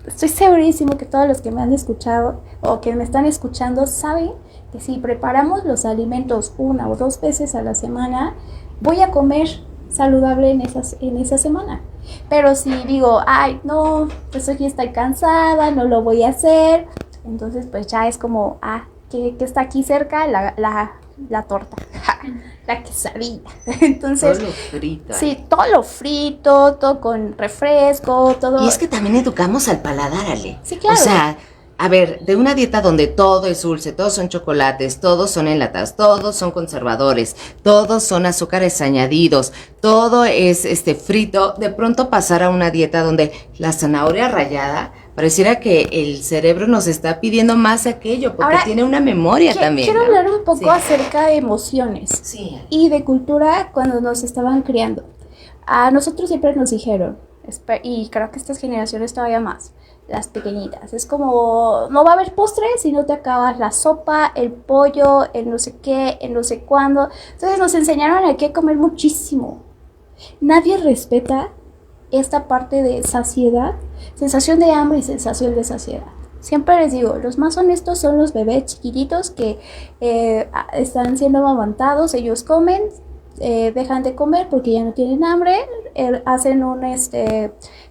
Estoy segurísimo que todos los que me han escuchado o que me están escuchando saben que si preparamos los alimentos 1 o 2 veces a la semana, voy a comer saludable en esa semana. Pero si digo, ay, no, pues hoy estoy cansada, no lo voy a hacer, entonces pues ya es como, que está aquí cerca la torta, la quesadilla. Entonces, Todo lo frito. sí, todo lo frito, todo con refresco, todo. Y es que también educamos al paladar, Ale. Sí, claro. O sea, a ver, de una dieta donde todo es dulce, todos son chocolates, todos son enlatados, todos son conservadores, todos son azúcares añadidos, todo es frito, de pronto pasar a una dieta donde la zanahoria rallada pareciera que el cerebro nos está pidiendo más aquello, porque Ahora, tiene una memoria también. Quiero ¿no? hablar un poco Sí. acerca de emociones Sí. y de cultura cuando nos estaban criando. A nosotros siempre nos dijeron, y creo que estas generaciones todavía más, las pequeñitas, es como, no va a haber postre si no te acabas la sopa, el pollo, el no sé qué, el no sé cuándo. Entonces nos enseñaron a que comer muchísimo. Nadie respeta esta parte de saciedad, sensación de hambre y sensación de saciedad. Siempre les digo, los más honestos son los bebés chiquititos que están siendo amamantados, ellos comen, dejan de comer porque ya no tienen hambre, hacen un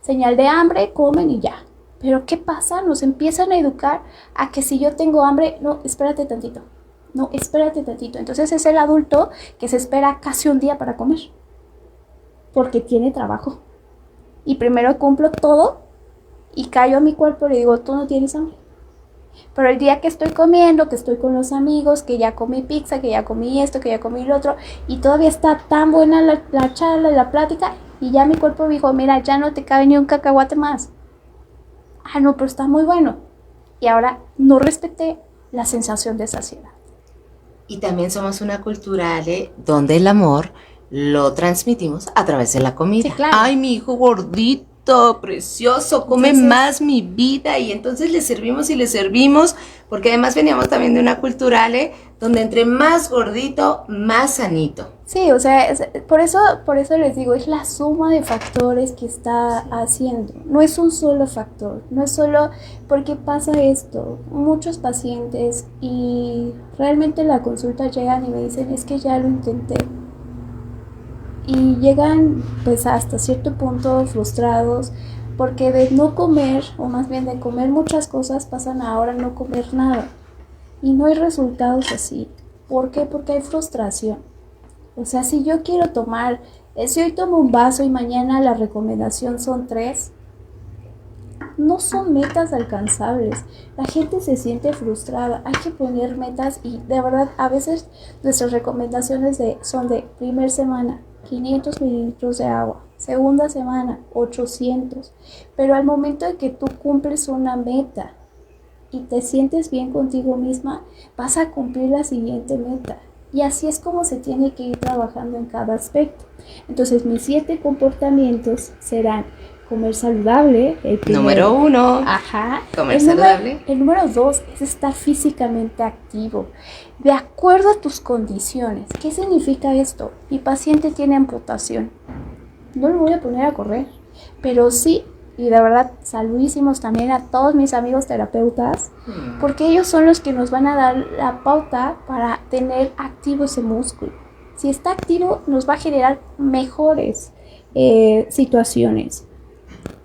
señal de hambre, comen y ya. Pero ¿qué pasa? Nos empiezan a educar a que si yo tengo hambre, no, espérate tantito. No, espérate tantito. Entonces es el adulto que se espera casi un día para comer. Porque tiene trabajo. Y primero cumplo todo y callo a mi cuerpo y le digo, tú no tienes hambre. Pero el día que estoy comiendo, que estoy con los amigos, que ya comí pizza, que ya comí esto, que ya comí lo otro, y todavía está tan buena la charla, la plática, y ya mi cuerpo dijo, mira, ya no te cabe ni un cacahuate más. No, pero está muy bueno. Y ahora no respeté la sensación de saciedad. Y también somos una cultura, Ale, donde el amor lo transmitimos a través de la comida. Sí, claro. Ay, mi hijo gordito, precioso, come Entonces, más mi vida. Y entonces le servimos, porque además veníamos también de una cultura, Ale, donde entre más gordito, más sanito. sí, o sea, por eso les digo, es la suma de factores que está haciendo. No es un solo factor, no es solo porque pasa esto. Muchos pacientes y realmente en la consulta llegan y me dicen, es que ya lo intenté. Y llegan pues hasta cierto punto frustrados porque de no comer, o más bien de comer muchas cosas, pasan a ahora no comer nada. Y no hay resultados así. ¿Por qué? Porque hay frustración. O sea, si yo quiero tomar, si hoy tomo un vaso y mañana la recomendación son 3, no son metas alcanzables. La gente se siente frustrada. Hay que poner metas y de verdad a veces nuestras recomendaciones son de primer semana, 500 mililitros de agua. Segunda semana, 800. Pero al momento de que tú cumples una meta y te sientes bien contigo misma, vas a cumplir la siguiente meta. Y así es como se tiene que ir trabajando en cada aspecto. Entonces, mis 7 comportamientos serán comer saludable. El primero. Número 1. Ajá. Comer saludable. El número 2 es estar físicamente activo, de acuerdo a tus condiciones. ¿Qué significa esto? Mi paciente tiene amputación. No lo voy a poner a correr, pero sí, y de verdad, saludísimos también a todos mis amigos terapeutas, porque ellos son los que nos van a dar la pauta para tener activo ese músculo. Si está activo, nos va a generar mejores situaciones.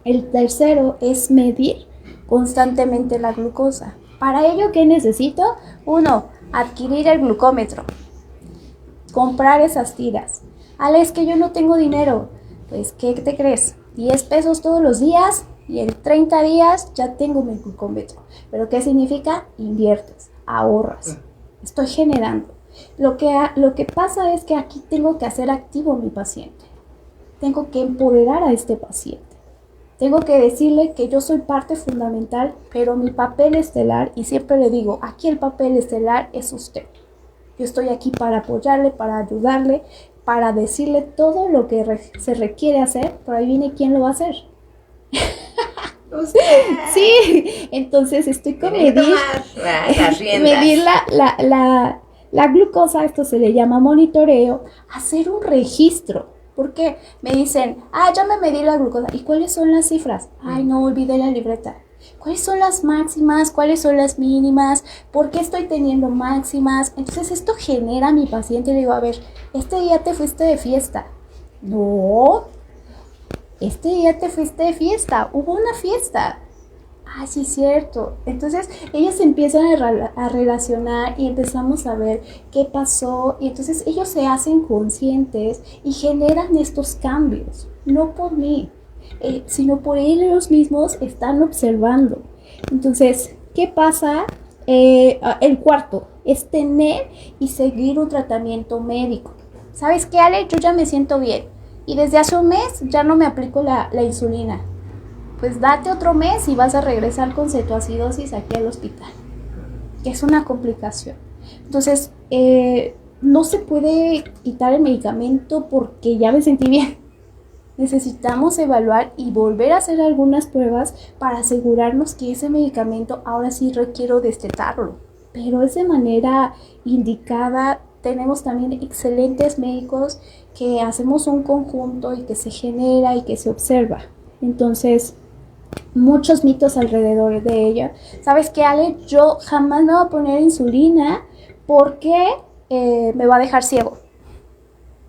El tercero es medir constantemente la glucosa. Para ello, ¿qué necesito? 1, adquirir el glucómetro. Comprar esas tiras. Ale, es que yo no tengo dinero. Pues, ¿qué te crees? 10 pesos todos los días y en 30 días ya tengo mi glucómetro. ¿Pero qué significa? Inviertes, ahorras. Estoy generando. Lo que pasa es que aquí tengo que hacer activo a mi paciente. Tengo que empoderar a este paciente. Tengo que decirle que yo soy parte fundamental, pero mi papel estelar, y siempre le digo, aquí el papel estelar es usted. Yo estoy aquí para apoyarle, para ayudarle, para decirle todo lo que se requiere hacer, pero ahí viene quién lo va a hacer. Sí, entonces estoy con medir las riendas. medir la glucosa, esto se le llama monitoreo, hacer un registro. Porque me dicen, ya me medí la glucosa. ¿Y cuáles son las cifras? Ay, no, olvidé la libreta. ¿Cuáles son las máximas? ¿Cuáles son las mínimas? ¿Por qué estoy teniendo máximas? Entonces esto genera a mi paciente. Le digo, a ver, este día te fuiste de fiesta. No, este día te fuiste de fiesta. Hubo una fiesta. Sí, cierto. Entonces ellos empiezan a relacionar y empezamos a ver qué pasó. Y entonces ellos se hacen conscientes y generan estos cambios. No por mí, sino por ellos mismos están observando. Entonces, ¿qué pasa? El cuarto es tener y seguir un tratamiento médico. ¿Sabes qué, Ale? Yo ya me siento bien. Y desde hace un mes ya no me aplico la insulina. Pues date otro mes y vas a regresar con cetoacidosis aquí al hospital, que es una complicación. Entonces, no se puede quitar el medicamento porque ya me sentí bien. Necesitamos evaluar y volver a hacer algunas pruebas para asegurarnos que ese medicamento ahora sí requiero destetarlo, pero es de manera indicada. Tenemos también excelentes médicos que hacemos un conjunto y que se genera y que se observa. Entonces, muchos mitos alrededor de ella. ¿Sabes qué, Ale? Yo jamás me voy a poner insulina porque me va a dejar ciego.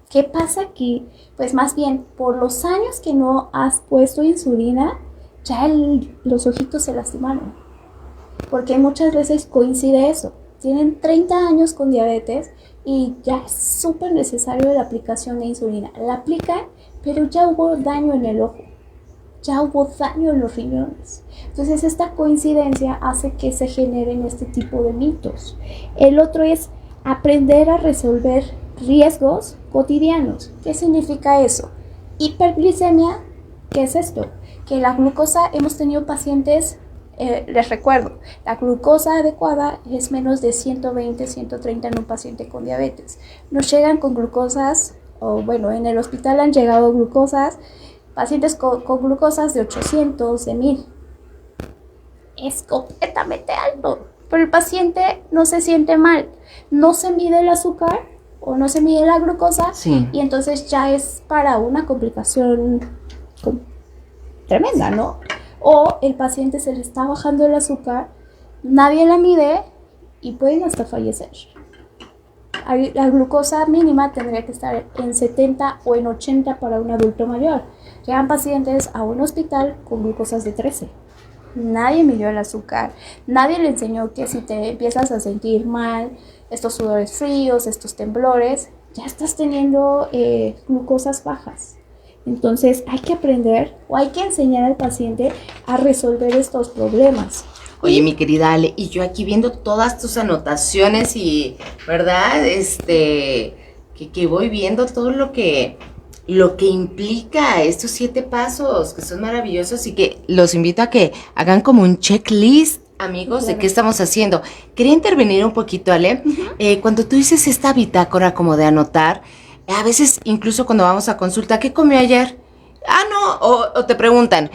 ¿Qué pasa aquí? Pues más bien, por los años que no has puesto insulina, ya los ojitos se lastimaron. Porque muchas veces coincide eso. Tienen 30 años con diabetes y ya es súper necesario la aplicación de insulina. La aplican, pero ya hubo daño en el ojo. Ya hubo daño en los riñones. Entonces esta coincidencia hace que se generen este tipo de mitos. El otro es aprender a resolver riesgos cotidianos. ¿Qué significa eso? Hiperglicemia, ¿qué es esto? Que la glucosa, hemos tenido pacientes, les recuerdo, la glucosa adecuada es menos de 120, 130 en un paciente con diabetes. Nos llegan con glucosas, en el hospital han llegado glucosas, pacientes con glucosas de 800, de 1000. Es completamente alto, pero el paciente no se siente mal. No se mide el azúcar o no se mide la glucosa, sí, y entonces ya es para una complicación tremenda, ¿no? O el paciente se le está bajando el azúcar, nadie la mide y pueden hasta fallecer. La glucosa mínima tendría que estar en 70 o en 80 para un adulto mayor. Llegan pacientes a un hospital con glucosas de 13. Nadie midió el azúcar, nadie le enseñó que si te empiezas a sentir mal, estos sudores fríos, estos temblores, ya estás teniendo glucosas bajas. Entonces hay que aprender o hay que enseñar al paciente a resolver estos problemas. Oye, mi querida Ale, y yo aquí viendo todas tus anotaciones y, ¿verdad? Que voy viendo todo lo que implica estos 7 pasos, que son maravillosos y que los invito a que hagan como un checklist, amigos, de qué estamos haciendo. Quería intervenir un poquito, Ale. Cuando tú dices esta bitácora como de anotar, a veces incluso cuando vamos a consulta, ¿qué comió ayer? O te preguntan,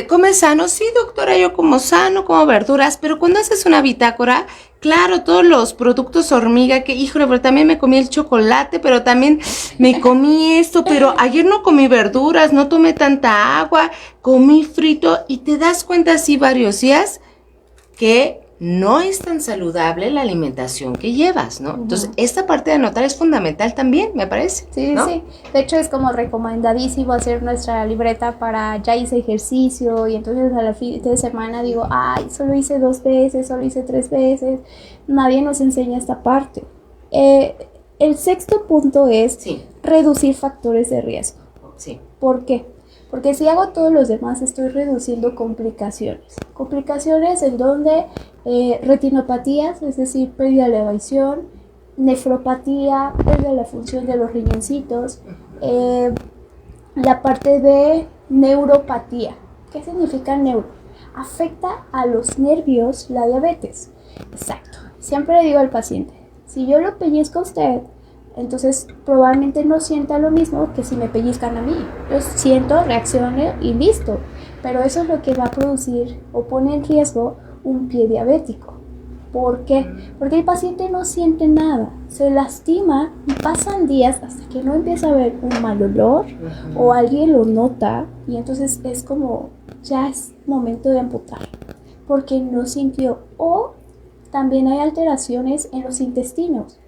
¿comes sano? Sí, doctora, yo como sano, como verduras, pero cuando haces una bitácora, claro, todos los productos hormiga, que híjole, pero también me comí el chocolate, pero también me comí esto, pero ayer no comí verduras, no tomé tanta agua, comí frito, y te das cuenta así varios días que no es tan saludable la alimentación que llevas, ¿no? Entonces, esta parte de anotar es fundamental también, me parece. Sí, ¿no? sí. De hecho, es como recomendadísimo hacer nuestra libreta para ya hice ejercicio y entonces a la fin de semana digo, solo hice 2 veces, solo hice 3 veces. Nadie nos enseña esta parte. El sexto punto es reducir factores de riesgo. Sí. ¿Por qué? Porque si hago todos los demás, estoy reduciendo complicaciones. Complicaciones en donde retinopatías, es decir, pérdida de la visión, nefropatía, pérdida de la función de los riñoncitos, la parte de neuropatía. ¿Qué significa neuro? Afecta a los nervios la diabetes. Exacto. Siempre le digo al paciente, si yo lo pellizco a usted, Entonces probablemente no sienta lo mismo que si me pellizcan a mí. Yo siento, reacciono y listo. Pero eso es lo que va a producir o pone en riesgo un pie diabético. ¿Por qué? Porque el paciente no siente nada, se lastima y pasan días hasta que no empieza a haber un mal olor o alguien lo nota y entonces es como ya es momento de amputar porque no sintió. O también hay alteraciones en los intestinos,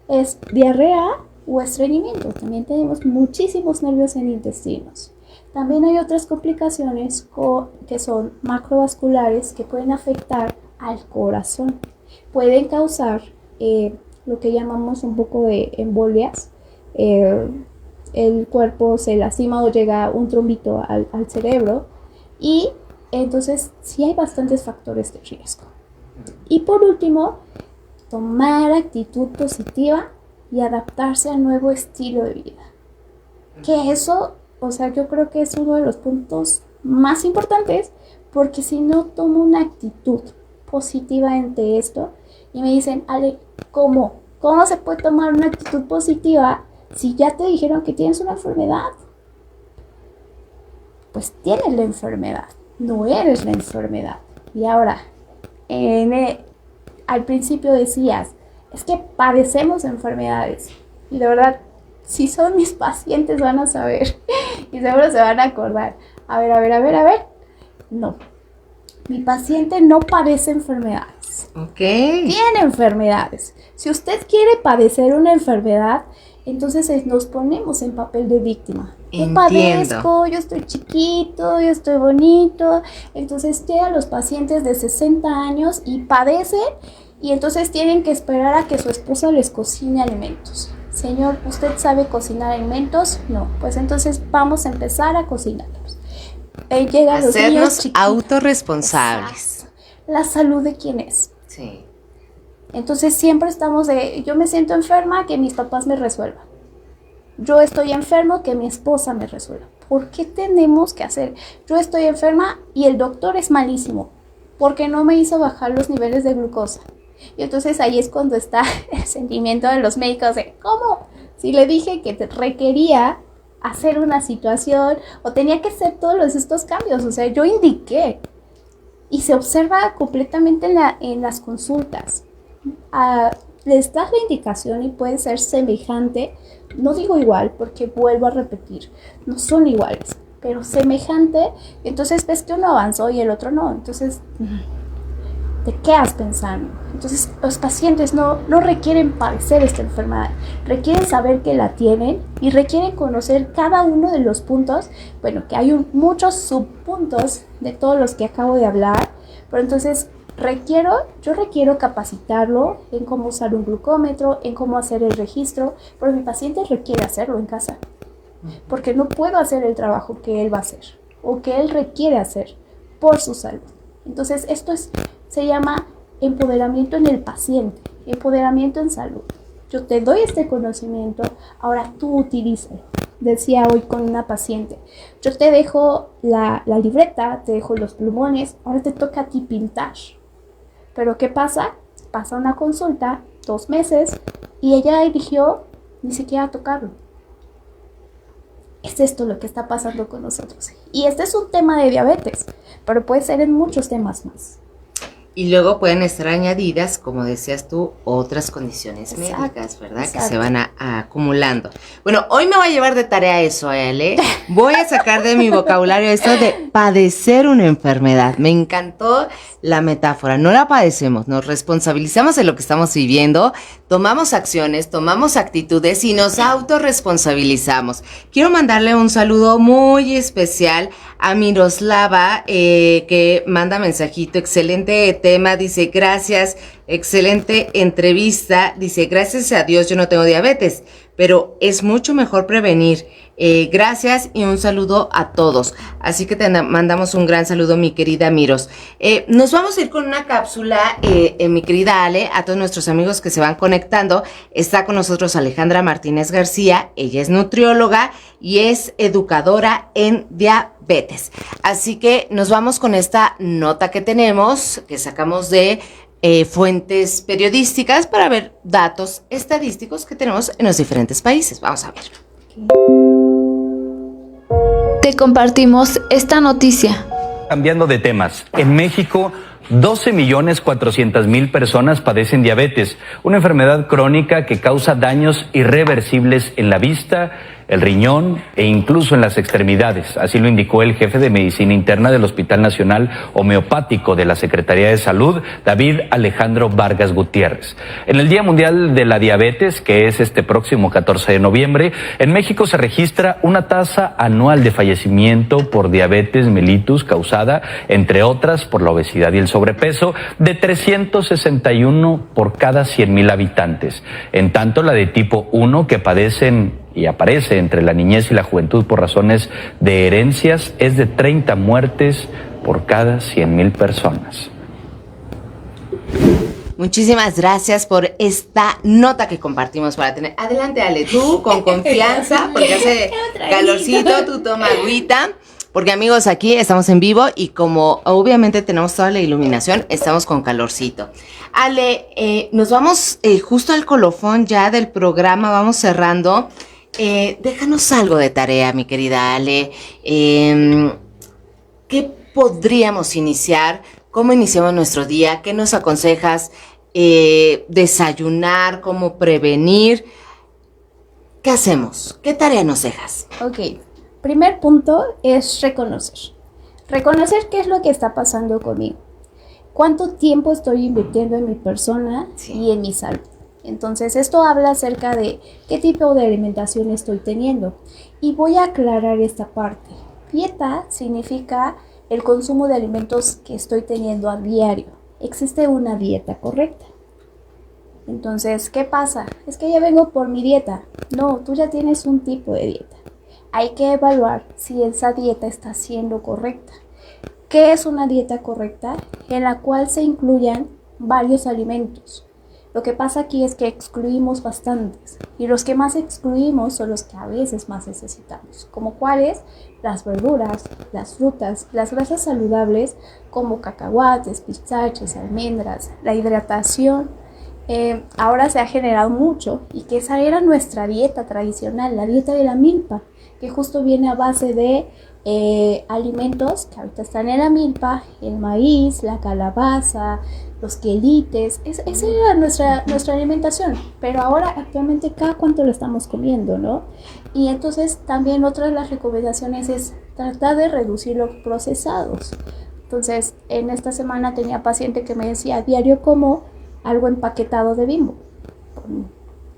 es diarrea o estreñimiento. También tenemos muchísimos nervios en intestinos. También hay otras complicaciones que son macrovasculares que pueden afectar al corazón. Pueden causar lo que llamamos un poco de embolias. El cuerpo se lastima o llega un trombito al cerebro. Y entonces sí hay bastantes factores de riesgo. Y por último, tomar actitud positiva y adaptarse al nuevo estilo de vida. Que eso, o sea, yo creo que es uno de los puntos más importantes, porque si no tomo una actitud positiva ante esto y me dicen, Ale, ¿cómo se puede tomar una actitud positiva si ya te dijeron que tienes una enfermedad? Pues tienes la enfermedad, no eres la enfermedad. Y ahora, al principio decías, es que padecemos enfermedades. Y de verdad, si son mis pacientes van a saber y seguro se van a acordar. A ver. No, mi paciente no padece enfermedades. Ok. Tiene enfermedades. Si usted quiere padecer una enfermedad, entonces nos ponemos en papel de víctima. Yo padezco, yo estoy chiquito, yo estoy bonito. Entonces llegan los pacientes de 60 años y padecen y entonces tienen que esperar a que su esposa les cocine alimentos. Señor, ¿usted sabe cocinar alimentos? No, pues entonces vamos a empezar a cocinarlos. Llegan los niños Hacernos chiquitos. autorresponsables. Exacto. La salud de quién es. Sí. Entonces siempre estamos yo me siento enferma, que mis papás me resuelvan. Yo estoy enfermo, que mi esposa me resuelva. ¿Por qué tenemos que hacer? Yo estoy enferma y el doctor es malísimo, porque no me hizo bajar los niveles de glucosa. Y entonces ahí es cuando está el sentimiento de los médicos de, ¿cómo? Si le dije que te requería hacer una situación o tenía que hacer todos estos cambios, o sea, yo indiqué. Y se observa completamente en las consultas. Les das la indicación y puede ser semejante, no digo igual porque vuelvo a repetir, no son iguales, pero semejante. Entonces ves que uno avanzó y el otro no, entonces te quedas pensando. Entonces los pacientes no requieren padecer esta enfermedad, requieren saber que la tienen y requieren conocer cada uno de los puntos. Bueno, que hay muchos subpuntos de todos los que acabo de hablar, pero entonces yo requiero capacitarlo en cómo usar un glucómetro, en cómo hacer el registro, pero mi paciente requiere hacerlo en casa, porque no puedo hacer el trabajo que él va a hacer o que él requiere hacer por su salud. Entonces se llama empoderamiento en el paciente, empoderamiento en salud. Yo te doy este conocimiento, ahora tú utilízalo. Decía hoy con una paciente, yo te dejo la libreta, te dejo los plumones, ahora te toca a ti pintar. Pero ¿qué pasa? Pasa una consulta, 2 meses, y ella eligió ni siquiera tocarlo. Es esto lo que está pasando con nosotros. Y este es un tema de diabetes, pero puede ser en muchos temas más. Y luego pueden estar añadidas, como decías tú, otras condiciones médicas, ¿verdad? Exacto. Que se van acumulando. Bueno, hoy me voy a llevar de tarea eso, Ale. Voy a sacar de mi vocabulario esto de padecer una enfermedad. Me encantó la metáfora. No la padecemos, nos responsabilizamos de lo que estamos viviendo, tomamos acciones, tomamos actitudes y nos autorresponsabilizamos. Quiero mandarle un saludo muy especial a Miroslava, que manda mensajito, excelente tema, dice, gracias, excelente entrevista, dice, gracias a Dios yo no tengo diabetes, pero es mucho mejor prevenir. Gracias y un saludo a todos. Así que te mandamos un gran saludo, mi querida Miros. Nos vamos a ir con una cápsula, mi querida Ale, a todos nuestros amigos que se van conectando. Está con nosotros Alejandra Martínez García, ella es nutrióloga y es educadora en diabetes. Así que nos vamos con esta nota que tenemos, que sacamos de fuentes periodísticas para ver datos estadísticos que tenemos en los diferentes países. Vamos a ver. Te compartimos esta noticia. Cambiando de temas, en México 12.400.000 personas padecen diabetes, una enfermedad crónica que causa daños irreversibles en la vista, el riñón e incluso en las extremidades. Así lo indicó el jefe de Medicina Interna del Hospital Nacional Homeopático de la Secretaría de Salud, David Alejandro Vargas Gutiérrez. En el Día Mundial de la Diabetes, que es este próximo 14 de noviembre, en México se registra una tasa anual de fallecimiento por diabetes mellitus causada, entre otras, por la obesidad y el sobrepeso, de 361 por cada 100,000 habitantes. En tanto, la de tipo 1, que padecen y aparece entre la niñez y la juventud por razones de herencias, es de 30 muertes por cada 100,000 personas. Muchísimas gracias por esta nota que compartimos para tener. Adelante, Ale, tú con confianza, porque hace calorcito, tú toma agüita. Porque amigos, aquí estamos en vivo y como obviamente tenemos toda la iluminación, estamos con calorcito. Ale, nos vamos justo al colofón ya del programa, vamos cerrando. Déjanos algo de tarea, mi querida Ale. ¿Qué podríamos iniciar? ¿Cómo iniciamos nuestro día? ¿Qué nos aconsejas? ¿Desayunar? ¿Cómo prevenir? ¿Qué hacemos? ¿Qué tarea nos dejas? Ok, primer punto es reconocer. Reconocer qué es lo que está pasando conmigo. ¿Cuánto tiempo estoy invirtiendo en mi persona y en mi salud? Entonces, esto habla acerca de qué tipo de alimentación estoy teniendo. Y voy a aclarar esta parte. Dieta significa el consumo de alimentos que estoy teniendo a diario. Existe una dieta correcta. Entonces, ¿qué pasa? Es que ya vengo por mi dieta. No, tú ya tienes un tipo de dieta. Hay que evaluar si esa dieta está siendo correcta. ¿Qué es una dieta correcta? En la cual se incluyan varios alimentos. Lo que pasa aquí es que excluimos bastantes y los que más excluimos son los que a veces más necesitamos, como cuáles, las verduras, las frutas, las grasas saludables como cacahuates, pistaches, almendras, la hidratación. Ahora se ha generado mucho y que esa era nuestra dieta tradicional, la dieta de la milpa, que justo viene a base de alimentos que ahorita están en la milpa, el maíz, la calabaza, los quelites. Esa era nuestra alimentación, pero ahora actualmente cada cuánto lo estamos comiendo, ¿no? Y entonces también otra de las recomendaciones es tratar de reducir los procesados. Entonces en esta semana tenía paciente que me decía, diario como algo empaquetado de Bimbo.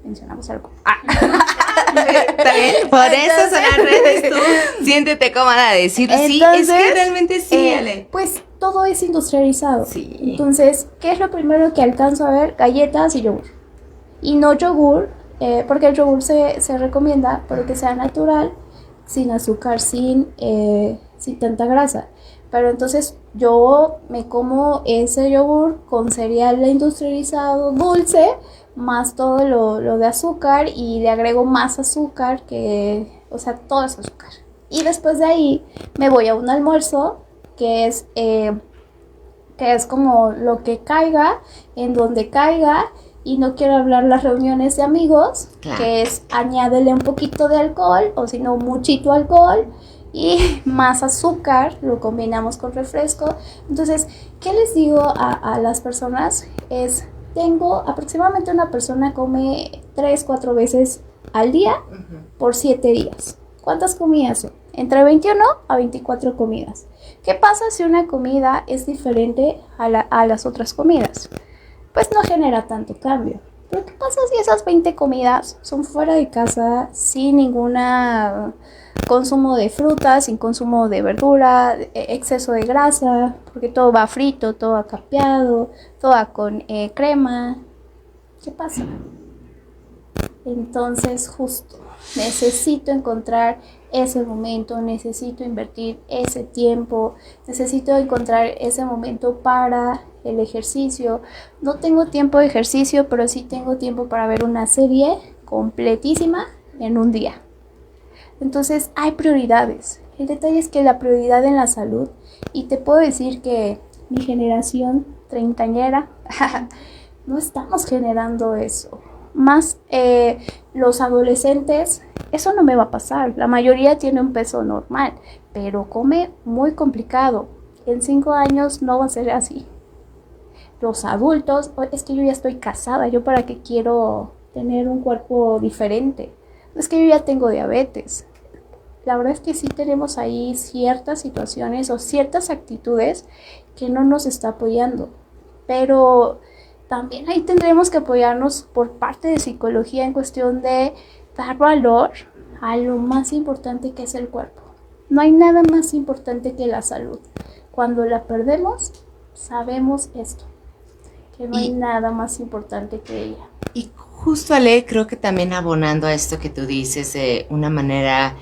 Mencionamos algo. Por eso son las redes, tú siéntete cómoda de decir sí, es que realmente sí, Ale. Pues todo es industrializado. Sí. Entonces, ¿qué es lo primero que alcanzo a ver? Galletas y yogur. Y no yogur, porque el yogur se recomienda, pero que sea natural, sin azúcar, sin tanta grasa. Pero entonces yo me como ese yogur con cereal industrializado, dulce, más todo lo de azúcar y le agrego más azúcar todo es azúcar. Y después de ahí me voy a un almuerzo que es como lo que caiga, en donde caiga, y no quiero hablar las reuniones de amigos, claro, que es añádele un poquito de alcohol, o si no, muchito alcohol, y más azúcar, lo combinamos con refresco. Entonces, ¿qué les digo a las personas? Tengo aproximadamente una persona come 3-4 veces al día por 7 días. ¿Cuántas comidas son? Entre 21 a 24 comidas. ¿Qué pasa si una comida es diferente a las otras comidas? Pues no genera tanto cambio. Pero ¿qué pasa si esas 20 comidas son fuera de casa, sin ninguna consumo de frutas, sin consumo de verdura, exceso de grasa, porque todo va frito, todo va capeado, todo va con crema? ¿Qué pasa? Entonces justo necesito encontrar ese momento, necesito invertir ese tiempo, necesito encontrar ese momento para el ejercicio. No tengo tiempo de ejercicio, pero sí tengo tiempo para ver una serie completísima en un día. Entonces hay prioridades. El detalle es que la prioridad en la salud, y te puedo decir que mi generación treintañera, no estamos generando eso. Más los adolescentes, eso no me va a pasar. La mayoría tiene un peso normal, pero come muy complicado. En 5 años no va a ser así. Los adultos, es que yo ya estoy casada, ¿yo para qué quiero tener un cuerpo diferente? Es que yo ya tengo diabetes. La verdad es que sí tenemos ahí ciertas situaciones o ciertas actitudes que no nos está apoyando. Pero también ahí tendremos que apoyarnos por parte de psicología en cuestión de dar valor a lo más importante que es el cuerpo. No hay nada más importante que la salud. Cuando la perdemos, sabemos esto, que no hay nada más importante que ella. Y justo, Ale, creo que también abonando a esto que tú dices de una manera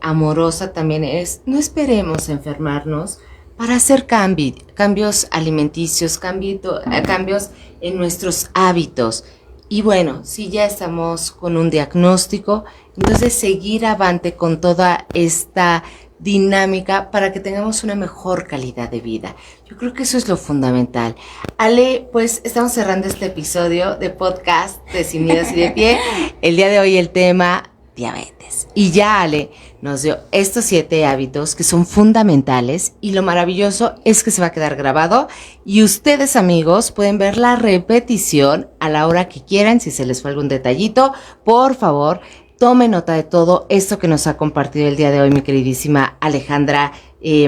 amorosa también es, no esperemos enfermarnos para hacer cambios alimenticios, cambios en nuestros hábitos. Y bueno, si ya estamos con un diagnóstico, entonces seguir avante con toda esta dinámica para que tengamos una mejor calidad de vida. Yo creo que eso es lo fundamental. Ale, pues estamos cerrando este episodio de podcast de Sin Miedos y de Pie. El día de hoy el tema diabetes. Y ya Ale nos dio estos 7 hábitos que son fundamentales y lo maravilloso es que se va a quedar grabado y ustedes, amigos, pueden ver la repetición a la hora que quieran. Si se les fue algún detallito, por favor, tome nota de todo esto que nos ha compartido el día de hoy mi queridísima Alejandra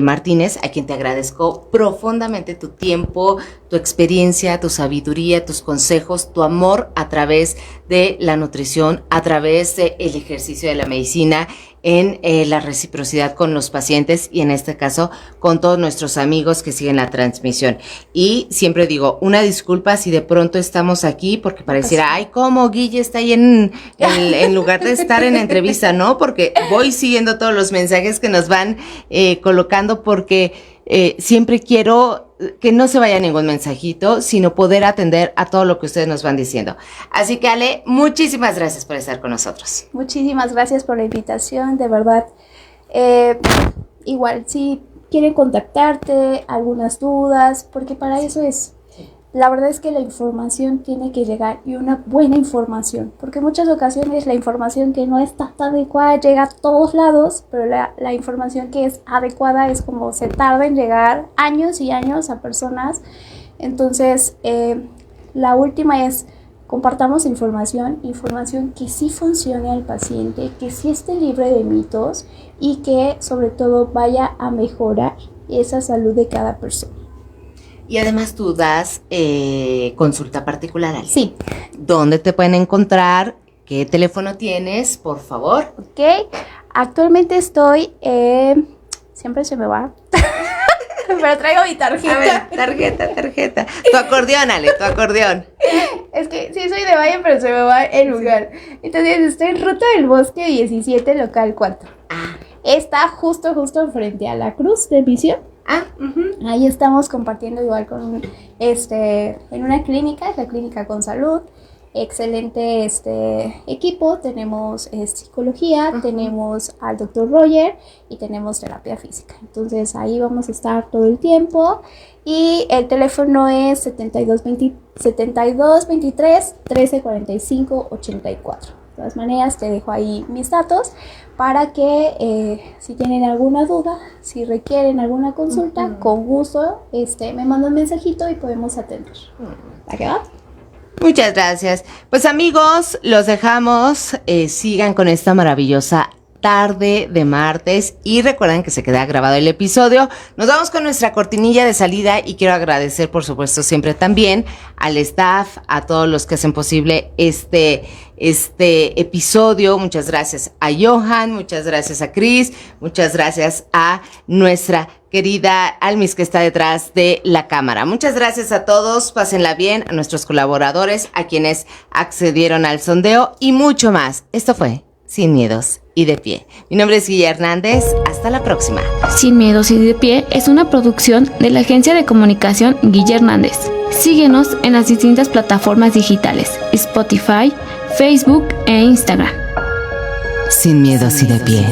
Martínez, a quien te agradezco profundamente tu tiempo, tu experiencia, tu sabiduría, tus consejos, tu amor a través de la nutrición, a través del ejercicio de la medicina, en la reciprocidad con los pacientes y en este caso con todos nuestros amigos que siguen la transmisión. Y siempre digo, una disculpa si de pronto estamos aquí porque pareciera, ay, ¿cómo Guille está ahí en lugar de estar en entrevista? No, porque voy siguiendo todos los mensajes que nos van colocando porque siempre quiero que no se vaya ningún mensajito, sino poder atender a todo lo que ustedes nos van diciendo. Así que Ale, muchísimas gracias por estar con nosotros. Muchísimas gracias por la invitación, de verdad. Igual, si quieren contactarte, algunas dudas, porque para eso es. La verdad es que la información tiene que llegar y una buena información, porque en muchas ocasiones la información que no está tan adecuada llega a todos lados, pero la información que es adecuada es como se tarda en llegar años y años a personas. Entonces, la última es compartamos información que sí funcione al paciente, que sí esté libre de mitos y que sobre todo vaya a mejorar esa salud de cada persona. Y además tú das consulta particular, Ale. Sí. ¿Dónde te pueden encontrar? ¿Qué teléfono tienes, por favor? Ok, actualmente estoy, siempre se me va, pero traigo mi tarjeta. A ver, tarjeta. Tu acordeón, Ale, tu acordeón. Es que sí soy de Valle, pero se me va el lugar. Entonces estoy en Ruta del Bosque 17, local 4. Está justo frente a la Cruz de Misión. Ahí estamos compartiendo igual con en una clínica, es la Clínica con Salud. Excelente equipo, tenemos psicología, tenemos al Dr. Roger y tenemos terapia física. Entonces ahí vamos a estar todo el tiempo y el teléfono es 72 23 13 45 84. De todas maneras te dejo ahí mis datos para que si tienen alguna duda, si requieren alguna consulta, con gusto me mandan un mensajito y podemos atender. ¿Va que va? Muchas gracias. Pues amigos, los dejamos. Sigan con esta maravillosa tarde de martes y recuerden que se queda grabado el episodio. Nos vamos con nuestra cortinilla de salida y quiero agradecer, por supuesto, siempre también al staff, a todos los que hacen posible este episodio. Muchas gracias a Johan, muchas gracias a Cris, muchas gracias a nuestra querida Almis que está detrás de la cámara. Muchas gracias a todos, pásenla bien, a nuestros colaboradores, a quienes accedieron al sondeo y mucho más. Esto fue Sin Miedos y de Pie. Mi nombre es Guilla Hernández, hasta la próxima. Sin Miedos y de Pie es una producción de la agencia de comunicación Guilla Hernández. Síguenos en las distintas plataformas digitales, Spotify, Facebook e Instagram. Sin Miedos y de Pie.